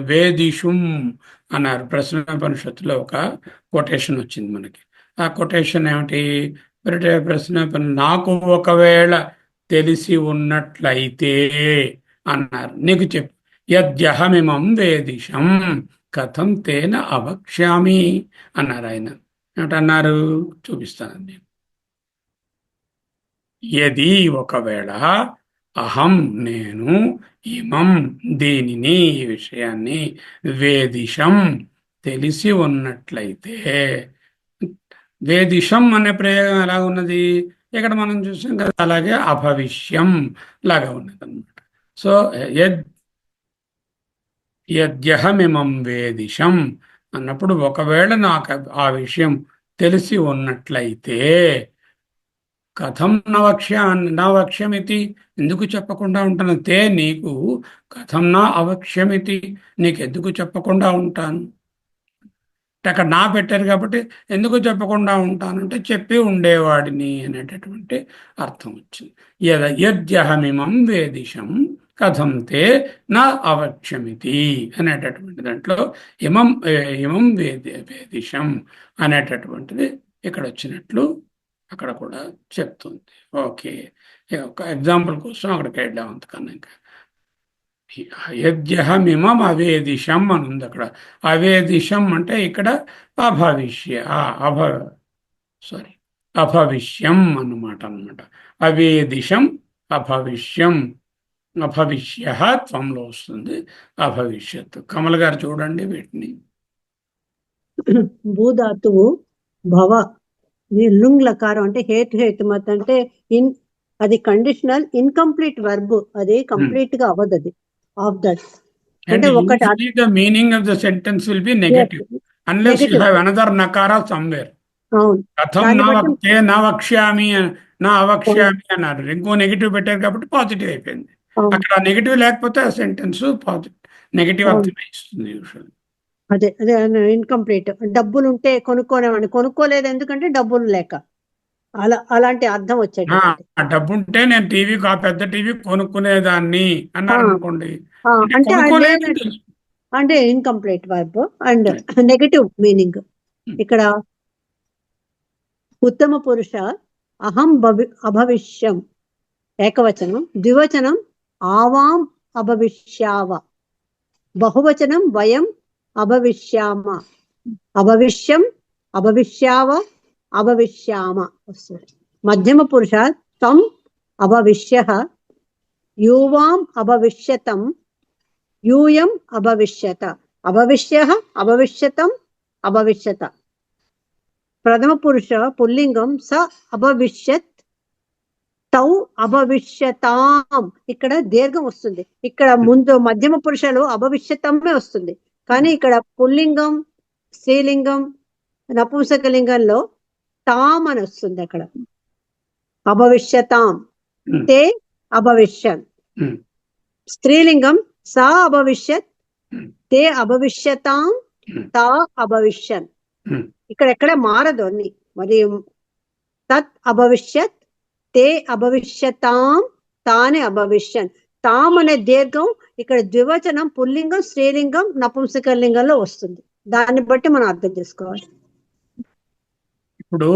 వేదిషుం అన్నారు. ప్రశ్నోపనిషత్తులో ఒక కొటేషన్ వచ్చింది మనకి. ఆ కొటేషన్ ఏమిటి? ప్రశ్నోపనిషత్తు నాకు ఒకవేళ తెలిసి ఉన్నట్లయితే అన్నారు. నీకు చెప్పు. యద్యహమిమం వేదిషం కథం తేన అవక్ష్యామి అన్నారు ఆయన. ఏమిటన్నారు? చూపిస్తాను నేను. యది ఒకవేళ, అహం నేను, ఇమం దీనిని, ఈ విషయాన్ని, వేదిషం తెలిసి ఉన్నట్లయితే. వేదిషం అనే ప్రయోగం ఎలా ఉన్నది ఇక్కడ మనం చూసాం కదా, అలాగే అభవిష్యం లాగా ఉన్నది అనమాట. సో యద్యహమిమం వేదిషం అన్నప్పుడు ఒకవేళ నాకు ఆ విషయం తెలిసి ఉన్నట్లయితే, కథం నవక్ష్యమితి, ఎందుకు చెప్పకుండా ఉంటాను? తే నీకు, కథం నా అవక్ష్యమితి, నీకు ఎందుకు చెప్పకుండా ఉంటాను? అక్కడ నా పెట్టారు కాబట్టి ఎందుకు చెప్పకుండా ఉంటానంటే చెప్పి ఉండేవాడిని అనేటటువంటి అర్థం వచ్చింది. యద్యహమిమం వేదిషం కథం తే నా అవక్ష్యమితి అనేటటువంటి దాంట్లో ఇమం వేదిషం అనేటటువంటిది ఇక్కడ వచ్చినట్లు అక్కడ కూడా చెప్తుంది. ఓకే, ఒక ఎగ్జాంపుల్ కోసం అక్కడికి వెళ్ళాం. అంతకన్నా ఇంకా యద్యహమిమం అవేదిషం అని ఉంది అక్కడ. అవేదిషం అంటే ఇక్కడ అభవిష్యం అన్నమాట. అవేదిషం అభవిష్యం, అభవిష్య త్వంలో వస్తుంది, అభవిష్యత్. కమల్ గారు చూడండి వీటిని. భూధాతువు భవ, లుంగ్ లకారం అంటే హేతుమత్ అంటే అది కండిషనల్ ఇన్కంప్లీట్ వర్బ్, అది కంప్లీట్ గా అవ్వదు. అది ఆఫ్ దట్ అంటే ఒకటి the meaning of the sentence will be negative unless you have another nakara somewhere. అవును, కథం నా వక్ష్యామి అన్నారు. ఇంకో నెగిటివ్ పెట్టారు కాబట్టి పాజిటివ్ అయిపోయింది. అక్కడ నెగిటివ్ లేకపోతే ఆ సెంటెన్స్ నెగిటివ్ అర్థమే ఇస్తుంది యూజువల్. అదే ఇన్కంప్లీట్. డబ్బులు ఉంటే కొనుక్కోనేవాడిని, కొనుక్కోలేదు ఎందుకంటే డబ్బులు లేక, అలాంటి అర్థం వచ్చేది. డబ్బు ఉంటే నేను టీవీ, పెద్ద టీవీ కొనుక్కునేదాన్ని అన్నారు అనుకోండి, అంటే incomplete verb and negative meaning. ఇక్కడ ఉత్తమ పురుష అహం అభవిష్యం ఏకవచనం, ద్వివచనం ఆవాం అభవిష్యావ, బహువచనం వయం అభవిష్యామ, అభవిష్యం, అభవిష్యావ, అభవిష్యామ వస్తుంది. మధ్యమ పురుష తం అభవిష్యః, యూవాం అభవిష్యతం, యూయం అభవిష్యత, అభవిష్యః అభవిష్యతం అభవిష్యత. ప్రథమ పురుష పుల్లింగం స అభవిష్యత్, తౌ అభవిష్యతాం. ఇక్కడ దీర్ఘం వస్తుంది. ఇక్కడ ముందు మధ్యమ పురుషలో అభవిష్యతమే వస్తుంది, కానీ ఇక్కడ పుల్లింగం, స్త్రీలింగం, నపుంసకలింగంలో తాం అని వస్తుంది. అక్కడ అభవిష్యతాం, తే అభవిష్యన్. స్త్రీలింగం సా అభవిష్యత్, తే అభవిష్యతాం, తా అభవిష్యన్. ఇక్కడ ఎక్కడ మారదు అన్ని. మరి తత్ అభవిష్యత్, తే అభవిష్యతాం, తానే అభవిష్యన్. తాం అనే దీర్ఘం ఇక్కడ ద్వివచనం పుల్లింగం, స్త్రీలింగం, నపుంసకలింగంలో వస్తుంది. దాన్ని బట్టి మనం అర్థం చేసుకోవాలి. ఇప్పుడు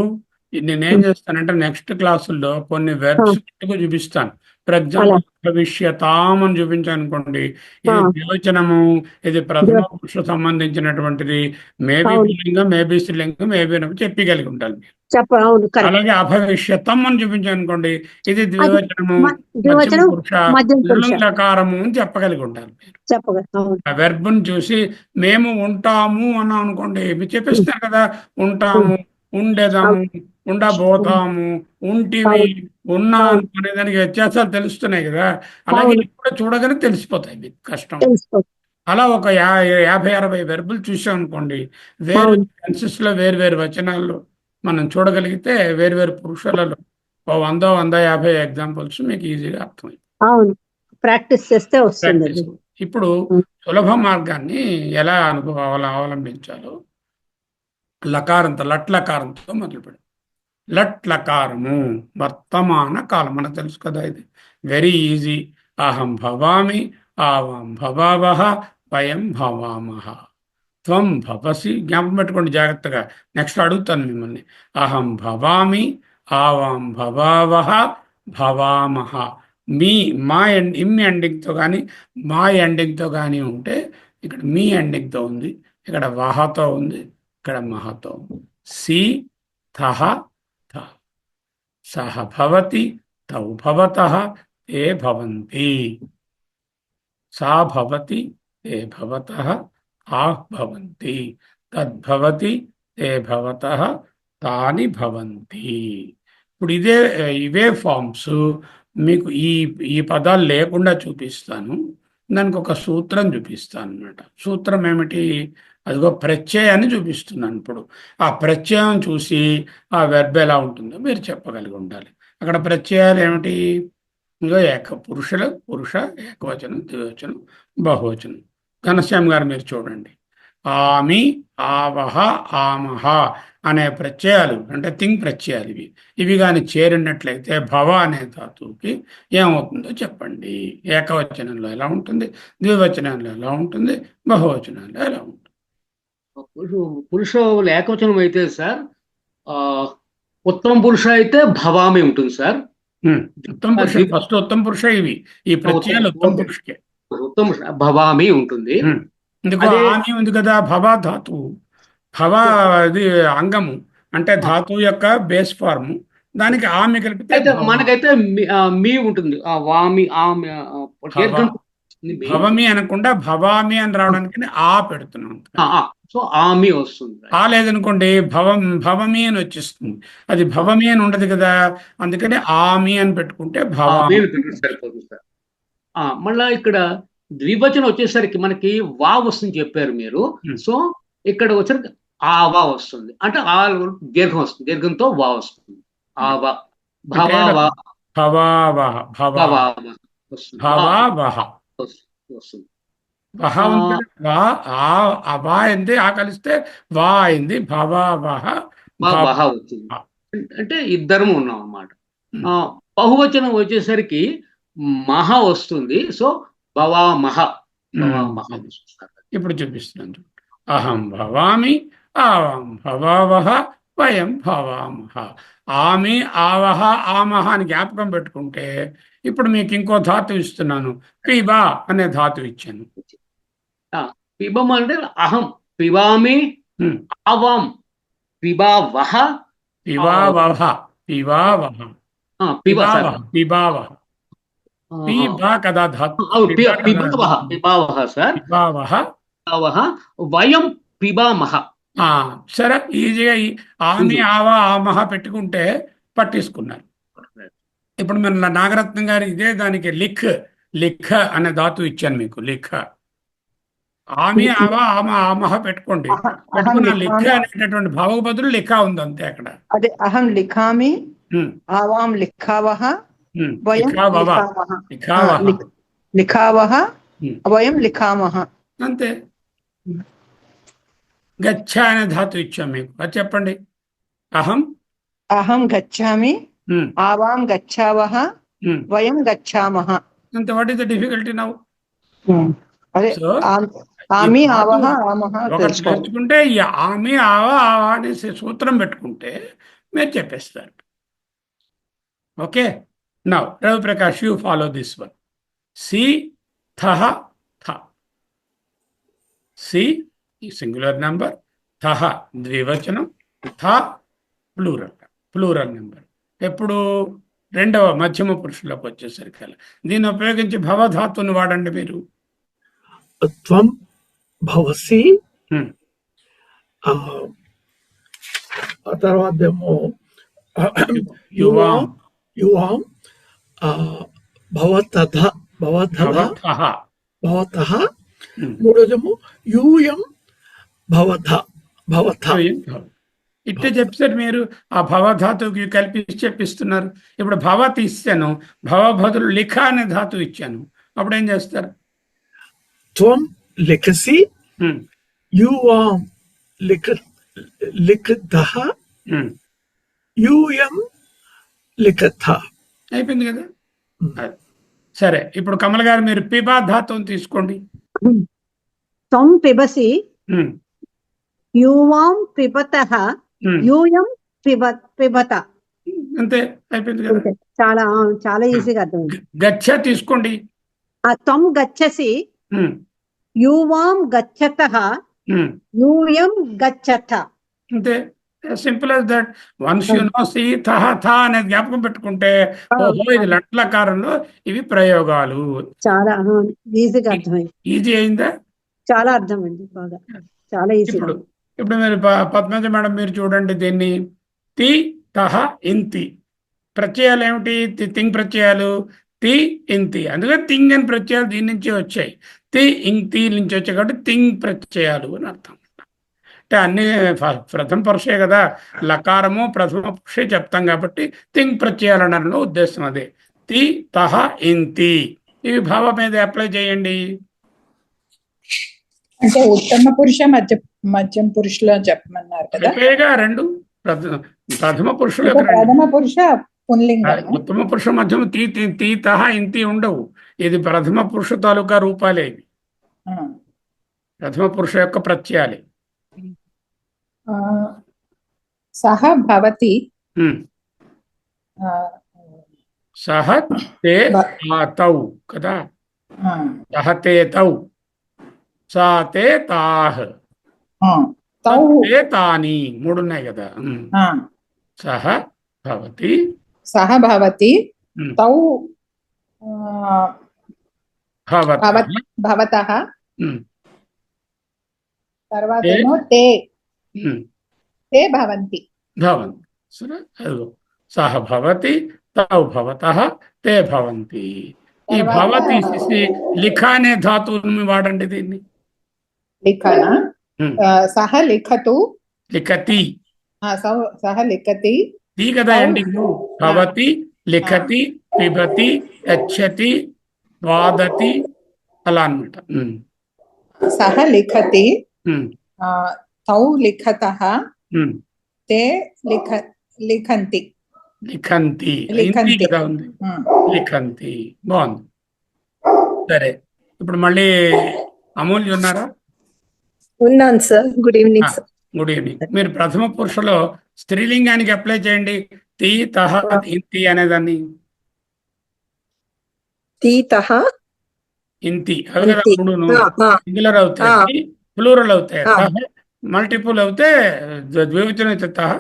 నేనేం చేస్తానంటే నెక్స్ట్ క్లాసుల్లో కొన్ని వెర్బ్స్ చూపిస్తాను. ఫర్ ఎగ్జాంపుల్ భవిష్యతాం అని చూపించాను అనుకోండి, ఇది ద్వివచనము, ఇది ప్రథమ పురుష సంబంధించినటువంటిది, మేబీ పుల్లింగం, మేబీ స్త్రీలింగం, మేబీ చెప్పగలిగి ఉంటాను. అలాగే అభవిష్యతం అని చూపించాను అనుకోండి, ఇది ద్వివచనము, మధ్యమ పురుష, లకారము అని చెప్పగలిగి ఉంటారు. ఆ వెర్బ్ని చూసి మేము ఉంటాము అన్నాం అనుకోండి, మీరు చెప్పేస్తున్నారు కదా, ఉంటాము, ఉండేదాము, ఉండబోతాము, ఉంటివి, ఉన్నాను అనే దానికి వ్యత్యాసాలు తెలుస్తున్నాయి కదా. అలాగే ఇప్పుడు చూడగానే తెలిసిపోతాయి మీకు కష్టం. అలా ఒక 50-60 వెర్బులు చూసాం అనుకోండి, వేరు సెన్సెస్ లో వేరు వేరు వచనాల్లో మనం చూడగలిగితే వేరు పురుషులలో 100-150 ఎగ్జాంపుల్స్ మీకు ఈజీగా అర్థమైంది. ప్రాక్టీస్ చేస్తే వస్తుంది. ఇప్పుడు సులభ మార్గాన్ని ఎలా అవలంబించాలో లకారంతో, లట్లకారంతో మొదలుపెట్టాం. లట్లకారము వర్తమాన కాలం మనకు తెలుసు కదా, ఇది వెరీ ఈజీ. అహం భవామి, ఆవాం భవావహ, వయం భవామహ, త్వం భవసి. జ్ఞాపకం పెట్టుకోండి జాగ్రత్తగా. నెక్స్ట్ అడుగుతాను మిమ్మల్ని. అహం భవామి, ఆవాం భవావహ, భవామహ. మా ఇమ్ ఎండింగ్తో కానీ మా ఎండింగ్తో కానీ ఉంటే, ఇక్కడ మీ ఎండింగ్తో ఉంది, ఇక్కడ వహతో ఉంది, ఇక్కడ మహతో ఉంది. సి థహ థ, సహ భవతి, తౌ భవతః, తే భవంతి, సా భవతి, తే భవతః, తాః భవంతి, తద్భవతి, తే భవతః, తాని భవంతి. ఇప్పుడు ఇవే ఫార్మ్స్ మీకు ఈ పదాలు లేకుండా చూపిస్తాను. దానికి ఒక సూత్రం చూపిస్తాను అన్నమాట. సూత్రం ఏమిటి? అదిగో ప్రత్యయాన్ని చూపిస్తున్నాను. ఇప్పుడు ఆ ప్రత్యయం చూసి ఆ వెర్బ్ ఎలా ఉంటుందో మీరు చెప్పగలిగి ఉండాలి. అక్కడ ప్రత్యయాలు ఏమిటి? ఇదిగో పురుష, ఏకవచనం, ద్వివచనం, బహువచనం. ఘనశ్యామ్ గారు మీరు చూడండి. ఆమి, ఆవహ, ఆమహ అనే ప్రత్యయాలు అంటే తింగ్ ప్రత్యయాలు ఇవి కానీ చేరినట్లయితే భవ అనే ధాతువుకి ఏమవుతుందో చెప్పండి. ఏకవచనంలో ఎలా ఉంటుంది, ద్వివచనంలో ఎలా ఉంటుంది, బహువచనంలో ఎలా ఉంటుంది? పురుష ఏకవచనం అయితే సార్, ఉత్తమ పురుష అయితే భవామి ఉంటుంది సార్. ఉత్తమ పురుష, ఫస్ట్ ఉత్తమ పురుష. ఈ ప్రత్యయాలు ఉత్తమ పురుషకే. ఉత్తమ పురుష భవామి ఉంటుంది. ఎందుకు ఆమి ఉంది కదా, భవ ధాతువు. భవ అది అంగము, అంటే ధాతువు యొక్క బేస్ ఫార్మ్. దానికి ఆమె కలిపితే మనకైతే మీ ఉంటుంది. వామి, ఆమె, భవమి అనకుండా భవామి అని రావడానికి ఆ పెడుతున్నాం. సో ఆమి వస్తుంది. ఆ లేదనుకోండి భవమి అని వచ్చేస్తుంది. అది భవమి అని ఉండదు కదా, అందుకని ఆమి అని పెట్టుకుంటే భవామి సరిపోతుంది సార్. మళ్ళా ఇక్కడ ద్వివచనం వచ్చేసరికి మనకి వా వస్తుంది చెప్పారు మీరు. సో ఇక్కడ వచ్చరికి ఆవా వస్తుంది, అంటే ఆ దీర్ఘం వస్తుంది, దీర్ఘంతో వా వస్తుంది. ఆవా భవావా భవావహ భవావహ వస్తుంది. వహ ఉంటుంది, వా అయింది, ఆ కలిస్తే వా అయింది, భవావహ వహ వచ్చింది. అంటే ఇద్దరం ఉన్నాం అన్నమాట. బహువచనం వచ్చేసరికి మహ వస్తుంది. సో భవామహ. ఇప్పుడు చూపిస్తున్నాను. అహం భవామి, ఆవాం భవావహ, వయం భవామహ. ఆమి, ఆవహ, ఆమహ అని జ్ఞాపకం పెట్టుకుంటే ఇప్పుడు మీకు ఇంకో ధాతు ఇస్తున్నాను. పిబా అనే ధాతు ఇచ్చాను. పిబం అంటే అహం పిబామి, ఆవాం పిబావహ, పిబావహ పిబావహ పిబా సార్. పిబావహ పిబా కదా ధాతు పిబావహ పిబావహ సార్. పిబావహ. పిబావహ వయం పిబామహ. సరే, ఈజీగా ఆమె ఆవా ఆమహ పెట్టుకుంటే పట్టేసుకున్నారు. ఇప్పుడు మన నాగరత్నం గారు ఇదే దానికి లిఖ అనే ధాతు ఇచ్చాను మీకు. లిఖ ఆమె ఆవా ఆమ ఆమహ పెట్టుకోండి. పెట్టుకున్న లిఖ అనేటటువంటి భావకు బదులు లిఖ ఉంది అంతే అక్కడ. అదే అహం లిఖామి, ఆవాం లిఖావహ, వయం లిఖావహ, వయం లిఖామహ అంతే. గచ్చ అనే ధాతు ఇచ్చాం మీకు, అది చెప్పండి. అహం గచ్చామి, ఆవాం గచ్చావహ, వయం గచ్చామహ. అంతే. What is the difficulty now? అదే సో ఆమి ఆవహ ఆమహ ఒకటి నేర్చుకుంటే ఈ ఆమె ఆవా ఆవా అనేసి సూత్రం పెట్టుకుంటే మీరు చెప్పేస్తారు. Okay. Now Ravi Prakash, you follow this one. సి థహ థ. సి సింగులర్ నెంబర్, థహ ద్వివచనం, థ ప్లూరల్ నెంబర్. ఎప్పుడు రెండవ మధ్యమ పురుషులకు వచ్చేసరికి దీన్ని ఉపయోగించి భవధాతుని వాడండి మీరు. త్వం భవసి, ఆ తర్వాత ఏమో యువాం భవతః మూడోదేమో యూయం భవథ. ఇట్టే చెప్పారు మీరు. ఆ భవధాతుకి కల్పించి చెప్పిస్తున్నారు. ఇప్పుడు భవత్ ఇచ్చాను, భవ బదులు లిఖ అనే ధాతు ఇచ్చాను. అప్పుడు ఏం చేస్తారు? త్వం లిఖసి, యువాం లిఖతః, యూయం లిఖథ. అయిపోయింది కదా. సరే, ఇప్పుడు కమల్ గారు మీరు పిబా ధాతువుని తీసుకోండి. త్వం పిబసి, యువాం పిబతః, యూయం పిబత. అంతే, అయిపోయింది కదా. చాలా ఈజీగా అర్థమైంది. గచ్చ తీసుకోండి. త్వం గచ్చసి, యువాం గచ్చతః, యూయం గచ్చథ. అంతే, simple as that. Once you know సి థహ థ అనేది జ్ఞాపకం పెట్టుకుంటే ఓహో ఇది లట్లకారంలో ఇవి ప్రయోగాలు. చాలా ఈజీగా అర్థమైంది. ఈజీ అయిందా? చాలా అర్థమైంది, బాగా చాలా ఈజీగా. ఇప్పుడు మీరు పద్మజ మేడం మీరు చూడండి దీన్ని. తి తహ ఇంతి ప్రత్యయాలు ఏమిటి? తింగ్ ప్రత్యయాలు తి ఇంతి. అందుకని తింగ్ అని ప్రత్యయాలు దీని నుంచి వచ్చాయి. తి ఇంతి నుంచి వచ్చాయి కాబట్టి తింగ్ ప్రత్యయాలు అని అర్థం. అంటే అన్ని ప్రథమ పురుషే కదా, లకారము ప్రథమ పురుషే చెప్తాం కాబట్టి తింగ్ ప్రత్యయాలు అనడంలో ఉద్దేశం అదే. తి తహ ఇంతి ఇవి భావ మీద అప్లై చేయండి. అంటే ఉత్తమ పురుష మధ్యం పురుషులో చెప్పమన్నారు కదా. రెండు ప్రథమ పురుషులు, ప్రథమ పురుష పుంలింగం, ఉత్తమ పురుష మధ్యమ తీ తహ ఇంతి ఉండవు. ఇది ప్రథమ పురుష తాలూకా రూపాలే. ఇవి ప్రథమ పురుష యొక్క ప్రత్యయాలే. సహ భవతి, సహ తే తౌ కదా. సహ తే తౌ, సా తే తాహ్, తే తాని, మూడు ఉన్నాయి కదా. సహ భవతి తౌ భవతః, తర్వాత ఏమో తే భవంతి. సహ భవతి తౌ భవతః తే భవంతి. ఈ భవ తీసేసి లిఖ అనే ధాతువుని వాడండి దీన్ని. లిఖన, సహ లిఖతు, లిఖతి, సహ లిఖతి తీ కదా ఎండింగ్. భవతి, లిఖతి, పిబతి, గచ్చతి, వాదతి, అలా అన్నమాట. సహ లిఖతి, తౌ లిఖతః, తే లిఖంతి. కదా ఉంది. లిఖంతి బాగుంది. సరే, ఇప్పుడు మళ్ళీ అమూల్య ఉన్నారా? ఉన్నాను sir. Good evening sir. Good evening. మీరు ప్రథమ పురుషులో స్త్రీలింగానికి అప్లై చేయండి. తీ తహ ఇంతి అనేదాన్ని. తీ తహ ఇంతి అవి కదా మూడును. సింగులర్ అవుతాయి, ప్లూరల్ అవుతాయి. మల్టిపుల్ అవుతే ద్వివచనం అయితే తహ,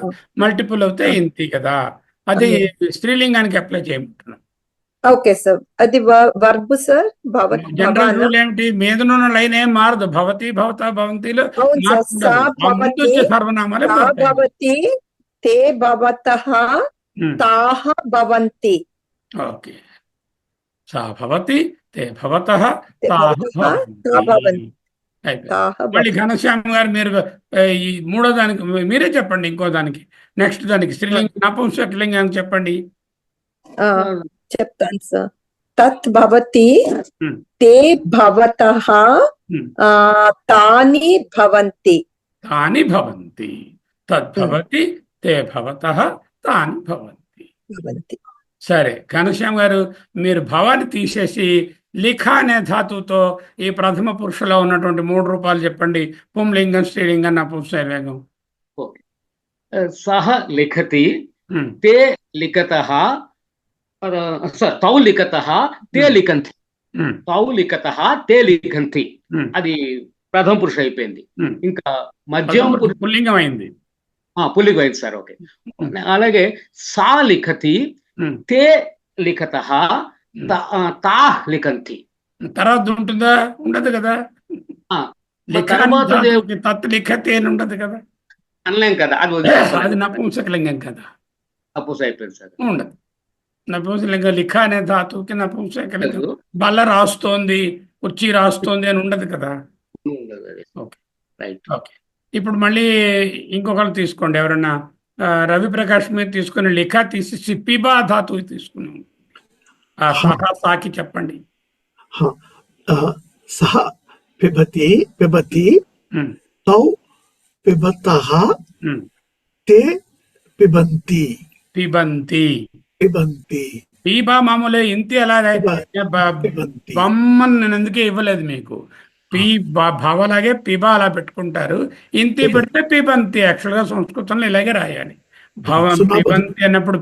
మల్టిపుల్ అవుతే ఇంతి కదా. అది స్త్రీలింగానికి అప్లై చేయమంటున్నాం. Okay sir. అది వర్బ్ సార్. జనరల్ రూల్ ఏమిటి? మీదనున్న లైన్ ఏం మారదు. భవతి, భవత, భవంతిలో అవును సార్. మార్పు ఉండదు. సా ఆ ముందు భవతి, వచ్చే సర్వనామాలే తా పోతాయి. భవతి, తే భవతః, తాః భవంతి. ఓకే. సా భవతి, తే భవతః, తే తాః భవతః, తా భవంతి. భవంతి. అయిపోయింది. తాః మళ్ళీ భవంతి. ఘనశ్యామ్ గారు మీరు ఈ మూడో దానికి మీరే చెప్పండి. ఇంకో దానికి నెక్స్ట్ దానికి స్త్రీలింగ నపుంసకలింగానికి చెప్పండి. ఆ, చెప్తాను సార్. తత్ భవతి, Hmm. తే భవతః, Hmm. తాని భవంతి. తాని భవంతి. తద్భవతి, తే భవతః, తాని భవంతి. భవంతి. సరే ఘనశ్యామ్ గారు, మీరు భవాన్ని తీసేసి లిఖ అనే ధాతువుతో ఈ ప్రథమ పురుషులో ఉన్నటువంటి 3 రూపాలు చెప్పండి. పుంలింగం, స్త్రీలింగం, నపుంసకలింగం. సహ లిఖతి, Hmm. తే లిఖతః, తౌ లిఖతః, తే లిఖంతి. Hmm. తౌ లిఖతః, తే లిఖంతి. Hmm. అది ప్రథమ పురుష అయిపోయింది. Hmm. ఇంకా మధ్యమ పురుష పుల్లింగం అయింది. పుల్లింగం అయింది సార్. ఓకే. అలాగే సా లిఖతి, Hmm. తే లిఖతః, తా లిఖంతి. తర్వాత ఉంటుందా? ఉండదు కదా. ఆ, లిఖ తర్వాత ధాతువుకి తత్ లిఖతి అని ఉండదు కదా. అనలేం కదా. అది అది నపుంసకలింగం కదా. అపోజ్ అయిపోయింది సార్. ఉండదు. నపుంసకలింగం లిఖ అనే ధాతువుకి నపుంసకలింగం. బల్ల రాస్తోంది, కుర్చీ రాస్తోంది అని ఉండదు కదా. ఉండదు అది. ఓకే. రైట్. ఓకే. ఇప్పుడు మళ్ళీ ఇంకొకరు తీసుకోండి. ఎవరన్నా రవి ప్రకాష్ మీద తీసుకుని లిఖ తీసి పిబా ధాతువు తీసుకున్నాం. సాకి చెప్పండి. సహ పిబతి, పిబతి, Hmm. తౌ పిబతః, Hmm. తే పిబంతి. పిబంతి. పిబంతి. పీబా మామూలే. ఇంతి ఎలా పిబంతి. బొమ్మని నేను ఎందుకే ఇవ్వలేదు మీకు. పీ భావలాగే పిబా అలా పెట్టుకుంటారు. ఇంతి పెడితే పిబంతి. యాక్చువల్గా సంస్కృతంలో ఇలాగే రాయాలి. పిబంతి అన్నప్పుడు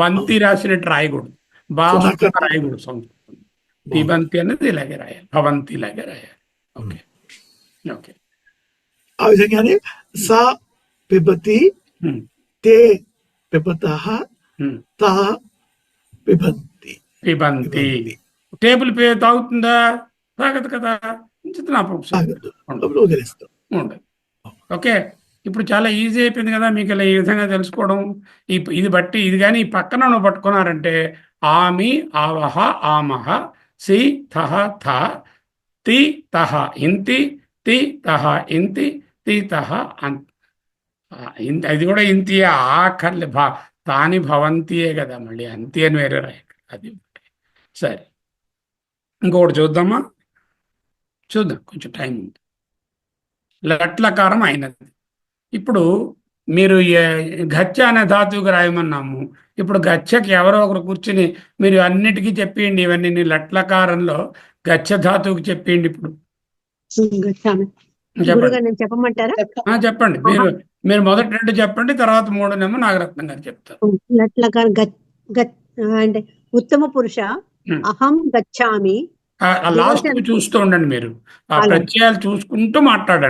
బంతి రాసినట్టు రాయకూడదు. రాయకూడదు సంస్కృతం. పిబంతి అనేది ఇలాగే రాయాలి. భవంతి ఇలాగే రాయాలి. ఓకే. ఓకే. ఆ విధంగానే సా పిబతి, Hmm. తే పిబతః, Hmm. తా పిబంతి. పిబంతి. Table pay తాగుతుందా? తాగదు కదా. వదిలేస్తాం. ఉండదు. ఓకే. ఇప్పుడు చాలా ఈజీ అయిపోయింది కదా మీకు ఇలా ఈ విధంగా తెలుసుకోవడం. ఇది బట్టి ఇది కానీ ఈ పక్కన నువ్వు పట్టుకున్నారంటే ఆమి, ఆవహ, ఆమహ, సి, థహ, థ, తి, తహ, ఇంతి, తి, తహ, ఇంతి, తి, తహ, అది కూడా ఇంతి. ఆఖర్లే తాని భవంతియే కదా. మళ్ళీ అంతి అని వేరే రాయ. అది సరే. ఇంకొకటి చూద్దామా? చూద్దాం, కొంచెం టైం ఉంది. లట్లకారం అయినది. ఇప్పుడు మీరు గచ్చ అనే ధాతువుకి రాయమన్నాము. ఇప్పుడు గచ్చకి ఎవరో ఒకరు కూర్చుని మీరు అన్నిటికీ చెప్పేయండి. ఇవన్నీ లట్లకారంలో గచ్చ ధాతువుకి చెప్పేయండి. ఇప్పుడు గచ్చామి. చెప్పండి. గురుగారు నేను చెప్పమంటారా? చెప్పండి. మీరు మొదటి 2 చెప్పండి, తర్వాత 3 నాగరత్నం గారు చెప్తారు. లట్లకార అంటే ఉత్తమ పురుష అహం గచ్చామి. ఆ లాస్ట్ చూస్తూ ఉండండి. మీరు ఆ ప్రత్యయాలు చూసుకుంటూ మాట్లాడితే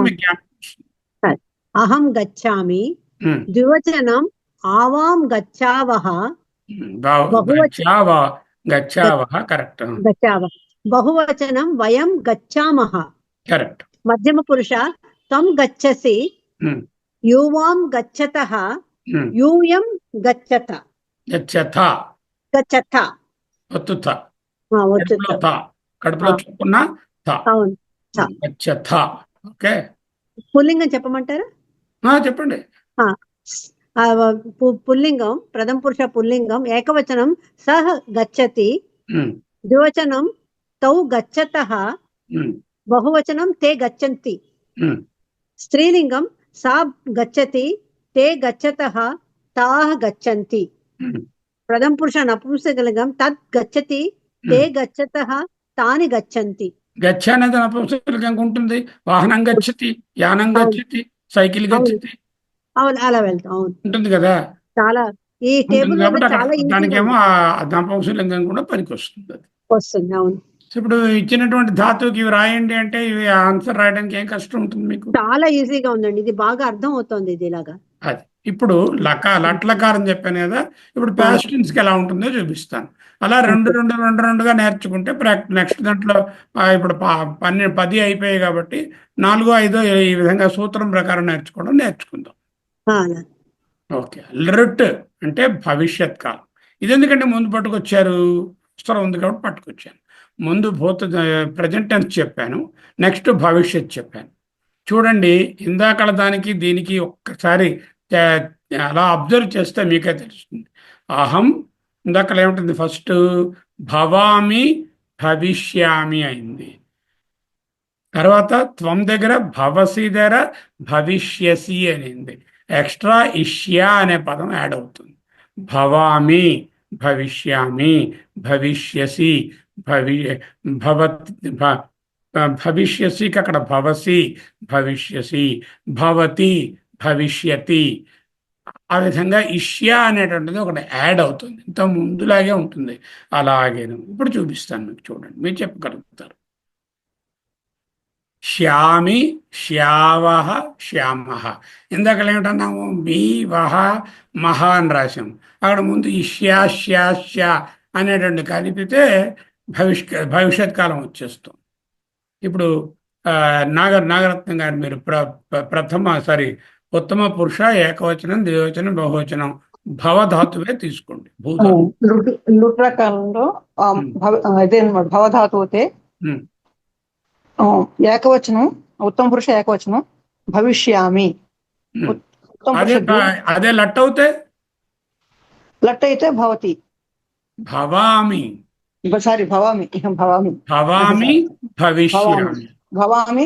మీకు జ్ఞాపకం వస్తుంది. అహం గచ్చామి. ద్వివచనం ఆవాం గచ్చావహ. గచ్చావహ కరెక్ట్. గచ్చావహ. బహువచనం వయం గచ్చామహ. కరెక్ట్. మధ్యమ పురుష త్వం గచ్చసి. యూవాం గచ్చతః. యూయం గచ్చత. గచ్చత. ఒత్తుత. వచ్చుత. కడుపులో చూపున్న అవును. గచ్చత. ఓకే. పుల్లింగం చెప్పమంటారా? చెప్పండి. పుల్లింగం ప్రథమ పురుష పుల్లింగం ఏకవచనం సహ గచ్చతి. ద్వివచనం తౌ గచ్చతః. బహువచనం తే గచ్చంతి. స్త్రీలింగం సా గచ్చతి, తే గచ్చతః, తాః గచ్చంతి. ప్రథమ పురుష నపుంసకలింగం తద్ గచ్చతి, తే గచ్చతః, తాని గచ్చంతి. గచ్చ అనేది నపుంసకలింగం ఉంటుంది. వాహనం గచ్చతి, యానం గచ్చతి, సైకిల్ గచ్చతి. అవును, అలా వెళ్తాం. అవును, ఉంటుంది కదా. చాలా ఈ టేబుల్ దానికేమో నపుంసకలింగం కూడా పనికి వస్తుంది. వస్తుంది. అవును. ఇప్పుడు ఇచ్చినటువంటి ధాతువుకి ఇవి రాయండి అంటే ఇవి ఆన్సర్ రాయడానికి ఏం కష్టం ఉంటుంది మీకు? చాలా ఈజీగా ఉందండి. ఇది బాగా అర్థం అవుతుంది. ఇది ఇలాగా అది ఇప్పుడు లట్లకారం చెప్పాను కదా, ఇప్పుడు past tense కి ఎలా ఉంటుందో చూపిస్తాను. అలా రెండుగా నేర్చుకుంటే నెక్స్ట్ దాంట్లో ఇప్పుడు 10 అయిపోయాయి కాబట్టి 4, 5 ఈ విధంగా సూత్రం ప్రకారం నేర్చుకుందాం. ఓకే. లిట్ అంటే భవిష్యత్ కాలం. ఇది ఎందుకంటే ముందు పట్టుకొచ్చారు, అవసరం ఉంది కాబట్టి పట్టుకొచ్చాను. ముందు ప్రజెంట్ టెన్స్ చెప్పాను, నెక్స్ట్ భవిష్యత్ చెప్పాను. చూడండి, ఇందాకల దానికి దీనికి ఒక్కసారి అలా అబ్జర్వ్ చేస్తే మీకే తెలుస్తుంది. అహం ఇందాకల ఏముంటుంది, ఫస్ట్ భవామి భవిష్యామి అయింది. తర్వాత త్వం దగ్గర భవసి దగ్గర భవిష్యసి అనింది. ఎక్స్ట్రా ఇష్యా అనే పదం యాడ్ అవుతుంది. భవామి భవిష్యామి భవిష్యసి భవిష్యసికి అక్కడ భవసి భవిష్యసి భవతి భవిష్యతి. ఆ విధంగా ఇష్యా అనేటువంటిది ఒకటి యాడ్ అవుతుంది. ఇంత ముందులాగే ఉంటుంది. అలాగే ఇప్పుడు చూపిస్తాను మీకు, చూడండి, మీరు చెప్పగలుగుతారు. శ్యామి శ్యావహ శ్యామహ. ఇందాక ఏమిటన్నాము, మీ వహ మహ అని రాశాం. అక్కడ ముందు ఇష్యా శ్యా శ్యా అనేటువంటి కలిపితే భవిష్యత్ కాలం వచ్చేస్తాం. ఇప్పుడు నాగరత్నం గారు మీరు ఉత్తమ పురుష ఏకవచనం, ద్వివచనం, బహువచనం భవధాతువే తీసుకోండి. లుట్రకాలంలో అదే భవధాతు అయితే ఏకవచనం, ఉత్తమ పురుష ఏకవచనం భవిష్యామి. అదే లట్ అవుతే లట్ అయితే భవతి. భవామి సారీ భవామి భవామి భవామి భవిష్యామి భవామి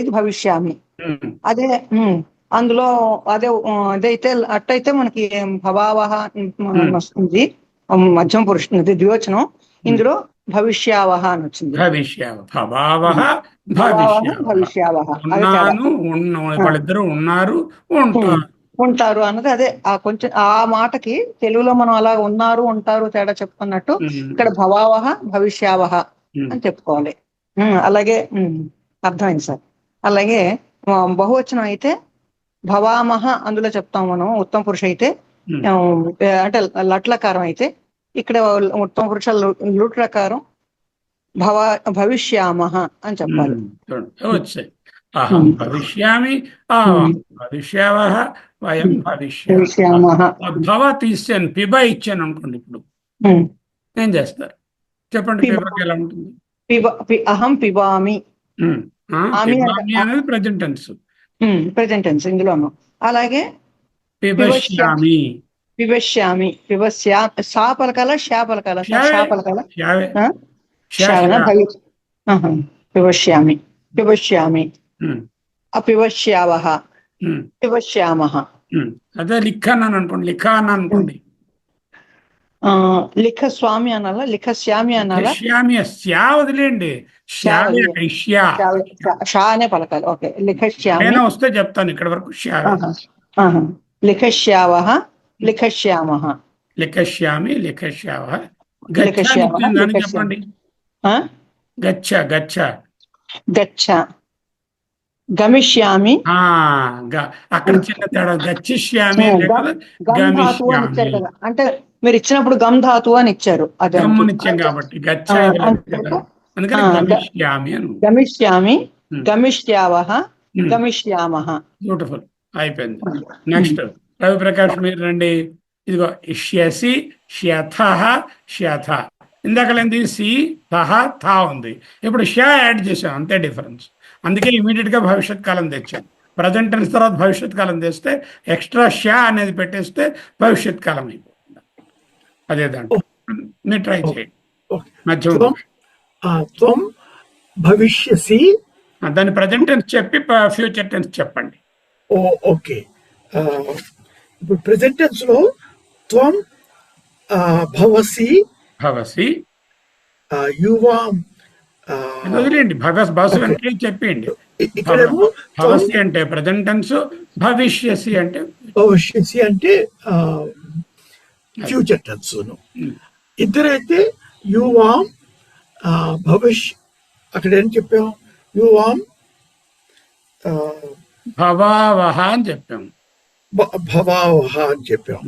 ఇది భవిష్యామి. అదే అందులో అదైతే అట్టయితే మనకి భవావహ వస్తుంది, మధ్యమ పురుషుడు ద్వివచనం. ఇందులో భవిష్యావహ అని వచ్చింది. భవిష్యావహ వాళ్ళిద్దరు ఉన్నారు ఉంటారు అన్నది అదే. కొంచెం ఆ మాటకి తెలుగులో మనం అలా ఉన్నారు ఉంటారు తేడా చెప్పుకున్నట్టు ఇక్కడ భవావహ భవిష్యావహ అని చెప్పుకోవాలి. అలాగే అర్థమైంది సార్. అలాగే బహువచనం అయితే భవామహ అందులో చెప్తాం మనం. ఉత్తమ పురుష అయితే అంటే లట్లకారం అయితే ఇక్కడ ఉత్తమ పురుష లుట్లకారం భవిష్యామహ అని చెప్పాలి. అహం భవిష్యామి భవిష్యావహ వయం భవిష్యామః. భవ తీసాను, పిబ ఇచ్చాను అనుకోండి. ఇప్పుడు ఏం చేస్తారు చెప్పండి, పిబకి ఎలా ఉంటుంది? అహం పిబామి అనేది ప్రెజెంట్ టెన్స్ ఇందులోను. అలాగే పిబష్యామి సా పలకాల షా పలకాల పిబష్యామి అపిబష్యావహ పిబష్యామః. అదే లిఖ అన్నాను అనుకోండి, లిఖ స్వామి అనాలా, లిఖ శ్యామి అనాలా? వదిలేండి, షా అనే పలకాలి. ఓకే, లిఖ శ్యామి వస్తే చెప్తాను. ఇక్కడ వరకు లిఖ శ్యావహ లిఖ శ్యామః. లిఖశ్యామి లిఖశ్యావహ. చెప్పండి. గచ్చ గచ్చ గచ్చ గమిష్యామి. అక్కడ చిన్న తేడా, గచ్చిష్యామి అంటే మీరు ఇచ్చినప్పుడు గమ్ ధాతు అని ఇచ్చారు, అదే ఇచ్చాం కాబట్టి గచ్చ. గమిష్యామి గమిష్యావహ గమిష్యామః. బ్యూటిఫుల్, అయిపోయింది. నెక్స్ట్ రవి ప్రకాష్ మీరు రండి. ఇదిగో ఇష్యసి ష్యథః ష్యథ. ఇందాకలేంది సి తహ థా ఉంది, ఇప్పుడు షా యాడ్ చేసాం, అంతే డిఫరెన్స్. అందుకే ఇమీడియట్ గా భవిష్యత్ కాలం తెచ్చాం. ప్రజెంట్ టెన్స్ తర్వాత భవిష్యత్ కాలం తెస్తే ఎక్స్ట్రా షా అనేది పెట్టేస్తే భవిష్యత్ కాలం అయిపోతుంది. అదే దాంట్లో మీరు ట్రై చేయండి. మధ్యలో భవిష్యసి దాని ప్రజెంట్ టెన్స్ చెప్పి ఫ్యూచర్ టెన్స్ చెప్పండి. ఓకే, ఇప్పుడు ప్రెజెంట్ టెన్స్ లో త్వం భవసి యువాం వదిలేండి, బస్ వెంటనే చెప్పండి. భవసి అంటే ప్రజెంట్ టెన్స్, భవిష్యసి అంటే ఫ్యూచర్ టెన్స్. ఇద్దరైతే యువాం అక్కడ ఏం చెప్పాం, యువాం భవావహ అని చెప్పాము. భవావహ అని చెప్పాం.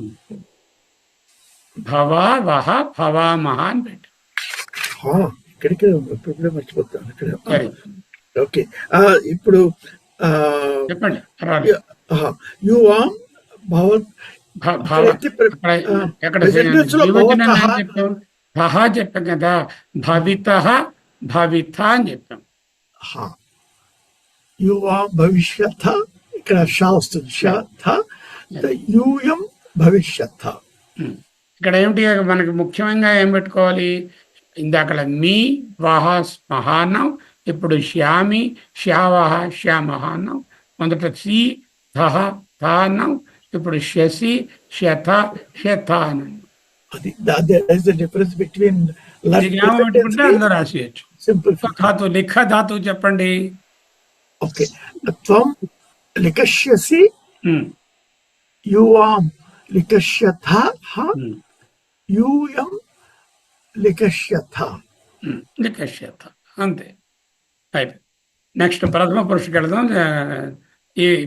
భవావహ భవామహ అని పెట్టి. ఇక్కడికి ప్రాబ్లం మర్చిపోతాను ఇక్కడ. సరే ఓకే, ఇప్పుడు చెప్పండి. యువాం భవత్ ఎక్కడ చెప్పాం? భహ చెప్పాం కదా, భవిత భవిత అని చెప్పాం. యువా భవిష్యత్, ఇక్కడ షా వస్తుంది, యూయం భవిష్యత్. ఇక్కడ ఏమిటి మనకి ముఖ్యంగా ఏం పెట్టుకోవాలి? ఇందాక మీ వహ స్మహానం, ఇప్పుడు శ్యామి శ్యావహ శ్యామహానం. మొదట సి ధహ థానం, ఇప్పుడు శశి శత శతానం. డిఫరెన్స్ బిట్వీన్ పెట్టుకుంటే అందరూ రాసేయచ్చు. సింపుల్ ధాతు లిఖ ధాతు చెప్పండి. ఓకే, త్వం లిఖష్యసి, యువాం లిఖష్యథ, యూయం లిఖష్యథ. లిఖష్యథ, అంతే. అయిపోయి నెక్స్ట్ ప్రథమ పురుషుకి వెళదాం.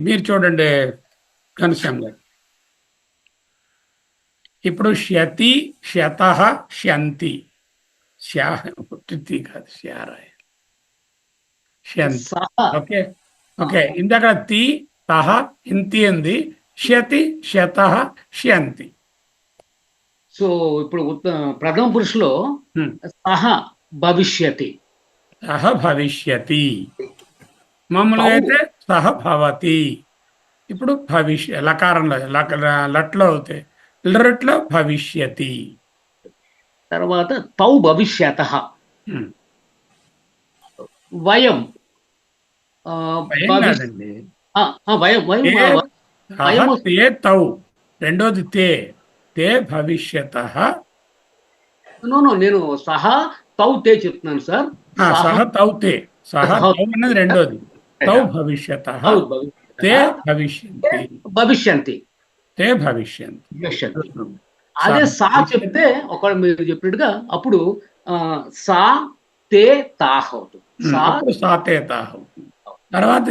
మీరు చూడండి ఘనశ్యామ్ గారు. ఇప్పుడు శతి శత శంతి, పుట్టి కాదు శారాయ శంతి. ఓకే ఓకే, ఇందాక తి తహ ఇంతి ఉంది, శతి శత శంతి. సో ఇప్పుడు ప్రథమ పురుషులో సహ భవిష్యతి, సహ భవిష్యతి. మామూలుగా అయితే సహ భవతి. ఇప్పుడు లకారంలో లట్లో అవుతాయి, లట్లో భవిష్యతి. తర్వాత తౌ భవిష్యత, వయం తౌ, రెండోది తే భవిష్యత. నేను సహా తౌ తే చెప్తున్నాను సార్. సహ తౌ తే, సహ తౌ అనేది రెండోది, తౌ భవిష్యత తే భవిష్యంతి, భవిష్యంతి తే భవిష్యంతి. అదే సా చెప్తే ఒకవేళ మీరు చెప్పినట్టుగా అప్పుడు సా తే తాహ అవుతుంది. సా తే తాహ అవుతుంది. తర్వాత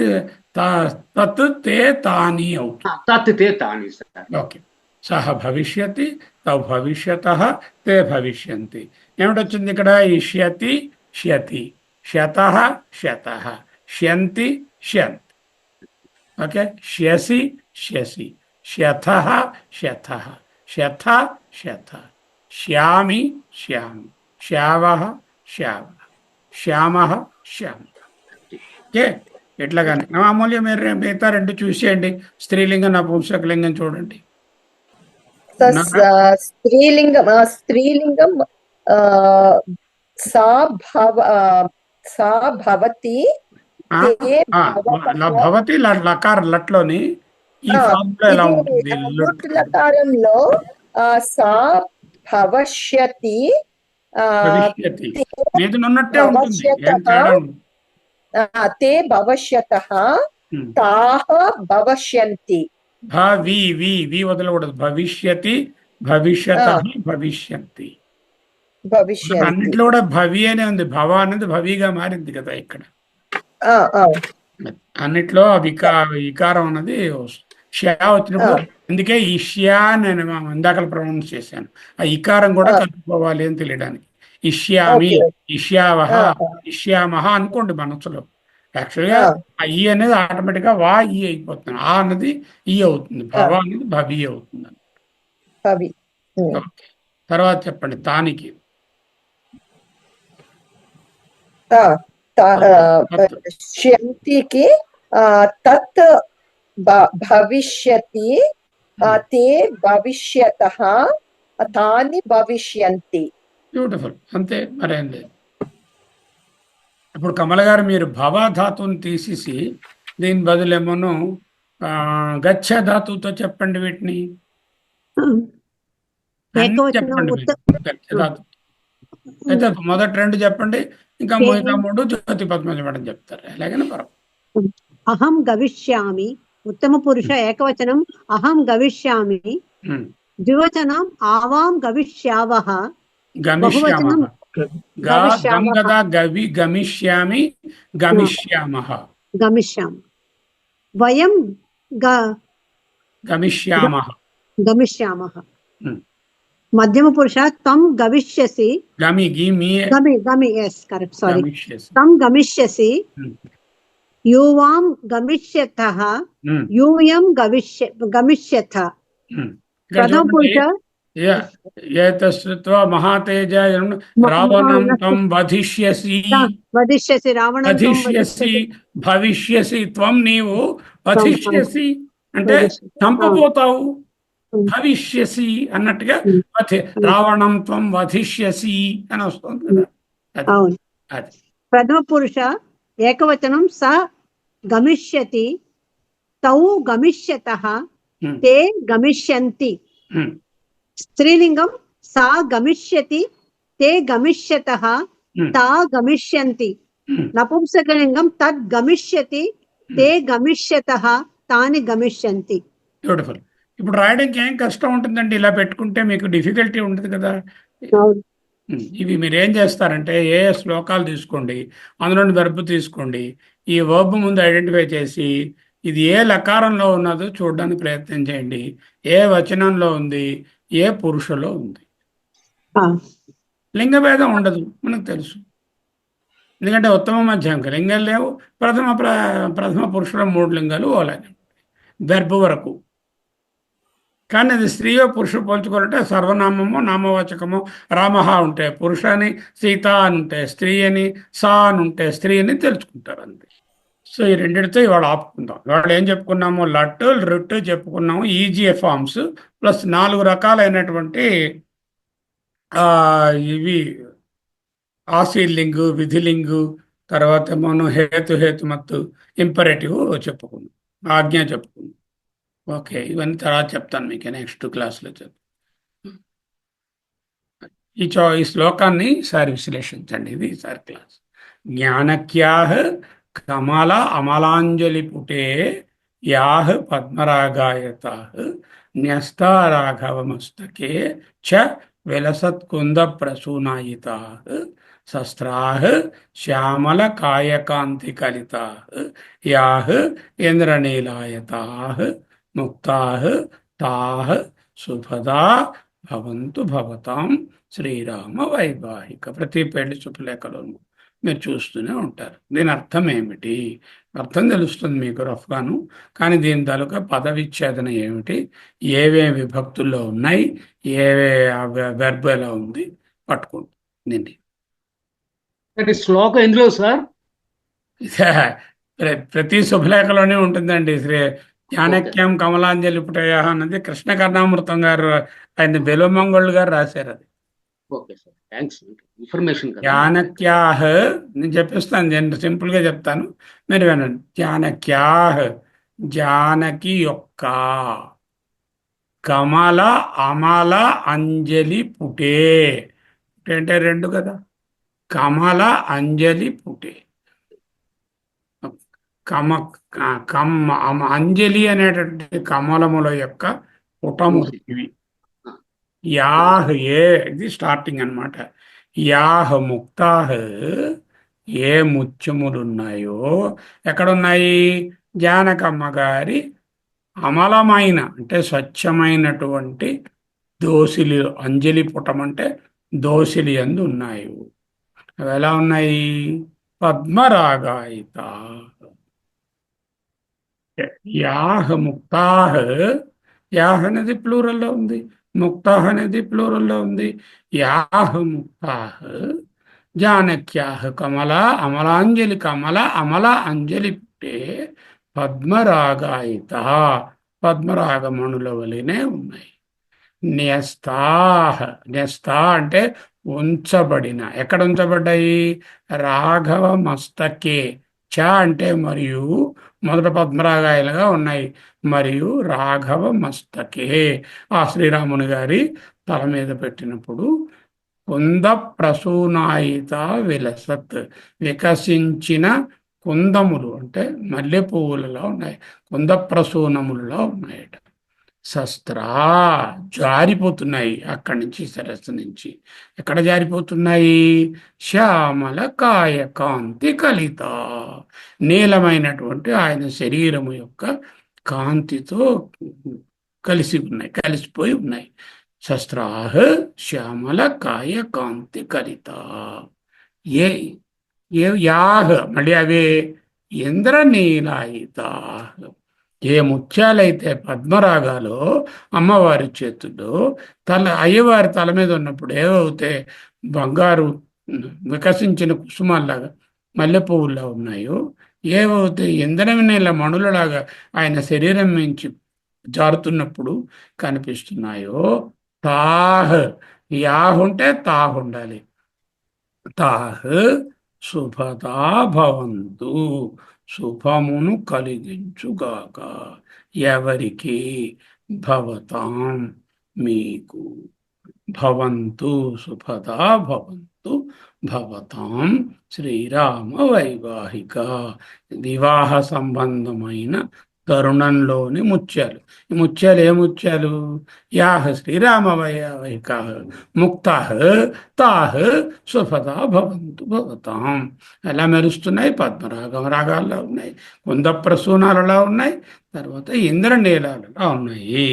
తత్ తే తాని అవుతుంది. తత్ తే తాని సార్. ఓకే, సహ భవిష్యతి తౌ భవిష్యతః తే భవిష్యంతి. ఏమిటొచ్చింది ఇక్కడ? ఇష్యతి శతి, శతః శతః, శంతి శంతి. ఓకే, శసి శసి, శతః శతః, శత శత, శ్యామి శ్యామి, శ్యావః శ్యావః, శ్యామః శ్యామ. ఓకే, ఎట్లాగానే అమూల్యం మీరు మిగతా రెండు చూసేయండి. స్త్రీలింగం నపుంసకలింగం చూడండి. స్త్రీలింగం సా భవతి, భవతి లకారం లట్లోని ఈ ఫార్ములా ఎలా ఉంటుంది? లకారంలో సా భవిష్యతి, భవిష్యతి మీద ఉన్నట్టే ఉంటుంది, ఏం తేడా ఉండదు. తే భవిష్యతః తాః భవిష్యంతి. వి వదలకూడదు. భవిష్యతి భవిష్యతః భవిష్యంతి. అన్నిట్లో కూడా భవి అనే ఉంది. భవ అనేది భవిగా మారింది కదా ఇక్కడ. అన్నిట్లో వికారం అన్నది షా వచ్చినప్పుడు, అందుకే ఈ షా నేను ఇందాక ప్రొనౌన్స్ చేశాను. ఆ ఇకారం కూడా కలుపుకోవాలి అని తెలియడానికి. ఇష్యామి, ఇష్యావహ, ఇష్యామహ అనుకోండి మనసులో. యాక్చువల్గా ఆ ఈ అనేది ఆటోమేటిక్ గా వా ఈ అయిపోతుంది. ఆ అన్నది ఈ అవుతుంది, భవ అనేది భవి అవుతుంది. తర్వాత చెప్పండి తానికి. శంతికి తత్ భవిష్యతి, తే భవిష్యతః తాని భవిష్యంతి. బ్యూటిఫుల్, అంతే, మరేం లేదు. ఇప్పుడు కమల గారు మీరు భవ ధాతువుని తీసేసి దీని బదులేమోను గచ్చ ధాతువుతో చెప్పండి వీటిని. చెప్పండి గచ్చ ధాతు అయితే మొదటి రెండు చెప్పండి, ఇంకా మిగతా మూడు జ్యోతి పద్మజ మేడం చెప్తారు. ఎలాగైనా పర్వాలేదు. అహం గవిష్యామి, ఉత్తమ పురుష ఏకవచనం అహం గవిష్యామి, ద్వివచనం ఆవాం గవిష్యావః, బహువచనం గమిష్యామి గమిష్యామః. గమిష్యామి. వయం గమిష్యామః. గమిష్యామః. Hmm. మధ్యమ పురుష తం గవిష్యసి. గమి గిమి గమి ఎస్ కరెక్ట్ సారీ. గమిష్యసి. తం గమిష్యసి. Hmm. యూవాం గమిష్యతః. Hmm. యూయం గమిష్యథ. Hmm. ఇక్కడ ప్రథమ చూడండి. పురుష ఏతశ్రుత్వా మహాతేజ రావణం తం వధిష్యసి. వధిష్యసి రావణం తం వధిష్యసి భవిష్యసి. త్వం నీవు వధిష్యసి అంటే వధిష్యసి. చంపబోతావు. Hmm. భవిష్యసి అన్నట్టుగా Hmm. రావణం త్వం వధిష్యసి అని వస్తుంది కదా. అది అవును. అది ప్రథమ పురుష ఏకవచనం స గమిష్యతి. తౌ గమిష్యతః. Hmm. తే గమిష్యంతి. Hmm. స్త్రీలింగం సా గమిష్యతి. తే గమిష్యతః. Hmm. తా గమిష్యంతి. Hmm. నపుంసకలింగం తద్ గమిష్యతి. తే గమిష్యతః. తాని గమిష్యంతి. బ్యూటిఫుల్. ఇప్పుడు రాయడానికి ఏం కష్టం ఉంటుందండి? ఇలా పెట్టుకుంటే మీకు డిఫికల్టీ ఉంటుంది కదా. అవును. ఇవి మీరు ఏం చేస్తారంటే ఏ శ్లోకాలు తీసుకోండి, అందులోని వెర్బ్ తీసుకోండి, ఈ వర్బ్ ముందు ఐడెంటిఫై చేసి ఇది ఏ లకారంలో ఉన్నదో చూడడానికి ప్రయత్నం చేయండి. ఏ వచనంలో ఉంది, ఏ పురుషులో ఉంది. ఆ, లింగభేదం ఉండదు, మనకు తెలుసు. ఎందుకంటే ఉత్తమ మధ్యాంక లింగాలు లేవు. ప్రథమ పురుషుల 3 లింగాలు ఓలానే వెర్బ్ వరకు. కానీ అది స్త్రీయో పురుషు పోల్చుకోవాలంటే సర్వనామము నామవాచకము. రామహ ఉంటే పురుష అని, సీత అని ఉంటే స్త్రీ అని, సా అని ఉంటే స్త్రీ అని తెలుసుకుంటారు అంతే. సో ఈ రెండింటితో ఇవాళ ఆపుకుందాం. ఇవాళ ఏం చెప్పుకున్నాము? లట్ రుట్ చెప్పుకున్నాము, ఈజీఏ ఫార్మ్స్ ప్లస్ 4 రకాలైనటువంటి ఇవి ఆశీలింగు, విధిలింగు, తర్వాత మనం హేతుమత్తు, ఇంపరేటివ్ చెప్పుకున్నాం, ఆజ్ఞ చెప్పుకున్నాం. ఓకే, ఇవన్నీ తర్వాత చెప్తాను మీకు నెక్స్ట్ క్లాస్లో చెప్తాను. ఈ శ్లోకాన్ని ఈసారి విశ్లేషించండి. ఇది ఈసారి క్లాస్. జ్ఞానక్యాహ కమల అమలాంజలి పుటే యాహ పద్మరాగాయతాః న్యస్తా రాఘవమస్తకే చ విలసత్కుంద ప్రసూనాయితాః శస్త్రాః శ్యామల కాయకాంతి కలితాః యాహ ఇంద్రనీలాయతాః ముక్తాః తాః శుభదా భవంతు భవతాం శ్రీరామ వైవాహిక. ప్రతి పెళ్లి శుభలేఖలోను మీరు చూస్తూనే ఉంటారు. దీని అర్థం ఏమిటి? అర్థం తెలుస్తుంది మీకు రఫ్గాను, కానీ దీని తాలూకా పదవిచ్ఛేదన ఏమిటి, ఏవే విభక్తుల్లో ఉన్నాయి, ఏవే వెర్బ్ ఎలా ఉంది పట్టుకోండి. దీన్ని శ్లోకం ఎందులో సార్? ప్రతి శుభలేఖలోనే ఉంటుందండి. శ్రీ జ్ఞానక్యం కమలాంజలి పుటయ అన్నది కృష్ణ కర్ణామృతం గారు, ఆయన బెలుమంగళ్ గారు రాశారు. అది ఓకే సార్, థ్యాంక్స్ ఇన్ఫర్మేషన్. జ్ఞానక్యాహ్ నేను చెప్పిస్తాను, నేను సింపుల్గా చెప్తాను, మీరు వినండి. జ్ఞానక్యాహ్ జానకి యొక్క, కమల అమల అంజలి పుటే. పుటే అంటే 2 కదా, కమల అంజలి పుటే. అంజలి అనేటటువంటి కమలముల యొక్క పుటములు ఇవి. యాహ్ ఏ, ఇది స్టార్టింగ్ అన్నమాట. యాహ్ ముక్తాహ్, ఏ ముత్యములున్నాయో ఎక్కడున్నాయి? జానకమ్మ గారి అమలమైన అంటే స్వచ్ఛమైనటువంటి దోసిలి, అంజలి పుటం అంటే దోసిలి యందు ఉన్నాయి. అవి ఎలా ఉన్నాయి? పద్మరాగాయిత. యాహ్ ముక్తాహ్, యాహ్ అనేది ప్లూరల్లో ఉంది, ముక్తాహ్ అనేది ప్లూరల్లో ఉంది. యాహ్ ముక్తాహ్ జానక్యాహ్ కమల అమలాంజలి, కమల అమల అంజలి పుట్టే పద్మరాగాయిత, పద్మరాగమణుల వలెనే ఉన్నాయి. న్యస్తాహ్, న్యస్తా అంటే ఉంచబడిన. ఎక్కడ ఉంచబడ్డాయి? రాఘవ మస్తకే. చ అంటే మరియు, మొదట పద్మరాగాయలుగా ఉన్నాయి, మరియు రాఘవ మస్తకే, ఆ శ్రీరాముని గారి తల మీద పెట్టినప్పుడు. కుంద ప్రసూనాయిత విలసత్, వికసించిన కుందములు అంటే మల్లె పువ్వులలో ఉన్నాయి, కుంద ప్రసూనములలో ఉన్నాయట. శస్త్రా జారిపోతున్నాయి అక్కడి నుంచి, శిరస్సు నుంచి. ఎక్కడ జారిపోతున్నాయి? శ్యామల కాయ కాంతి కలిత, నీలమైనటువంటి ఆయన శరీరము యొక్క కాంతితో కలిసి ఉన్నాయి, కలిసిపోయి ఉన్నాయి. శస్త్రాహ శ్యామల కాయ కాంతి కలిత. ఏ యాహ మళ్ళీ అవే ఇంద్రనీలాయిత. ఏ ముత్యాలైతే పద్మరాగాలు అమ్మవారి చేతుల్లో అయ్యవారి తల మీద ఉన్నప్పుడు ఏవైతే బంగారు వికసించిన కుసుమాల్లాగా మల్లె పువ్వుల్లా ఉన్నాయో, ఏవైతే ఇంద్రనీల మణులలాగా ఆయన శరీరం నుంచి జారుతున్నప్పుడు కనిపిస్తున్నాయో, తాహ్ యాహ్ ఉంటే తాహ్ ఉండాలి. తాహ్ శుభదా భవంతు, శుభమును కలిగించుగాక. ఎవరికి? భవతాం మీకు. భవంతు శుభదా భవంతు భవతాం శ్రీరామ వైవాహిక. వివాహ సంబంధమైన తరుణంలోని ముత్యాలు. ఈ ముత్యాలు ఏ ముత్యాలు? యాహ శ్రీరామ వైవాహిక ముక్తాహ తాహ సుఫదా భవంతు భవతాం. ఎలా మెరుస్తున్నాయి? పద్మరాగం రాగాల్లో ఉన్నాయి, కుంద ప్రసూనాలలో ఉన్నాయి, తర్వాత ఇంద్రనీలాలలో ఉన్నాయి.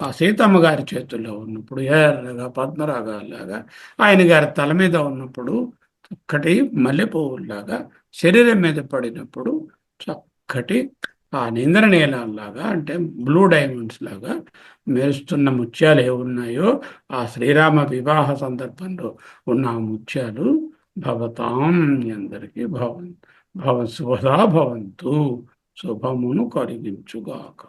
ఆ సీతమ్మ గారి చేతుల్లో ఉన్నప్పుడు ఎర్రగా పద్మరాగాల్లాగా, ఆయన గారి తల మీద ఉన్నప్పుడు చక్కటి మల్లెపువ్వులాగా, శరీరం మీద పడినప్పుడు చక్కటి ఆ ఇంద్రనీలాల్లాగా, అంటే బ్లూ డైమండ్స్ లాగా మెరుస్తున్న ముత్యాలు ఏమున్నాయో, ఆ శ్రీరామ వివాహ సందర్భంలో ఉన్న ఆ ముత్యాలు భవతాం అందరికీ శుభదా భవంతు, శుభమును కలిగించుగాక.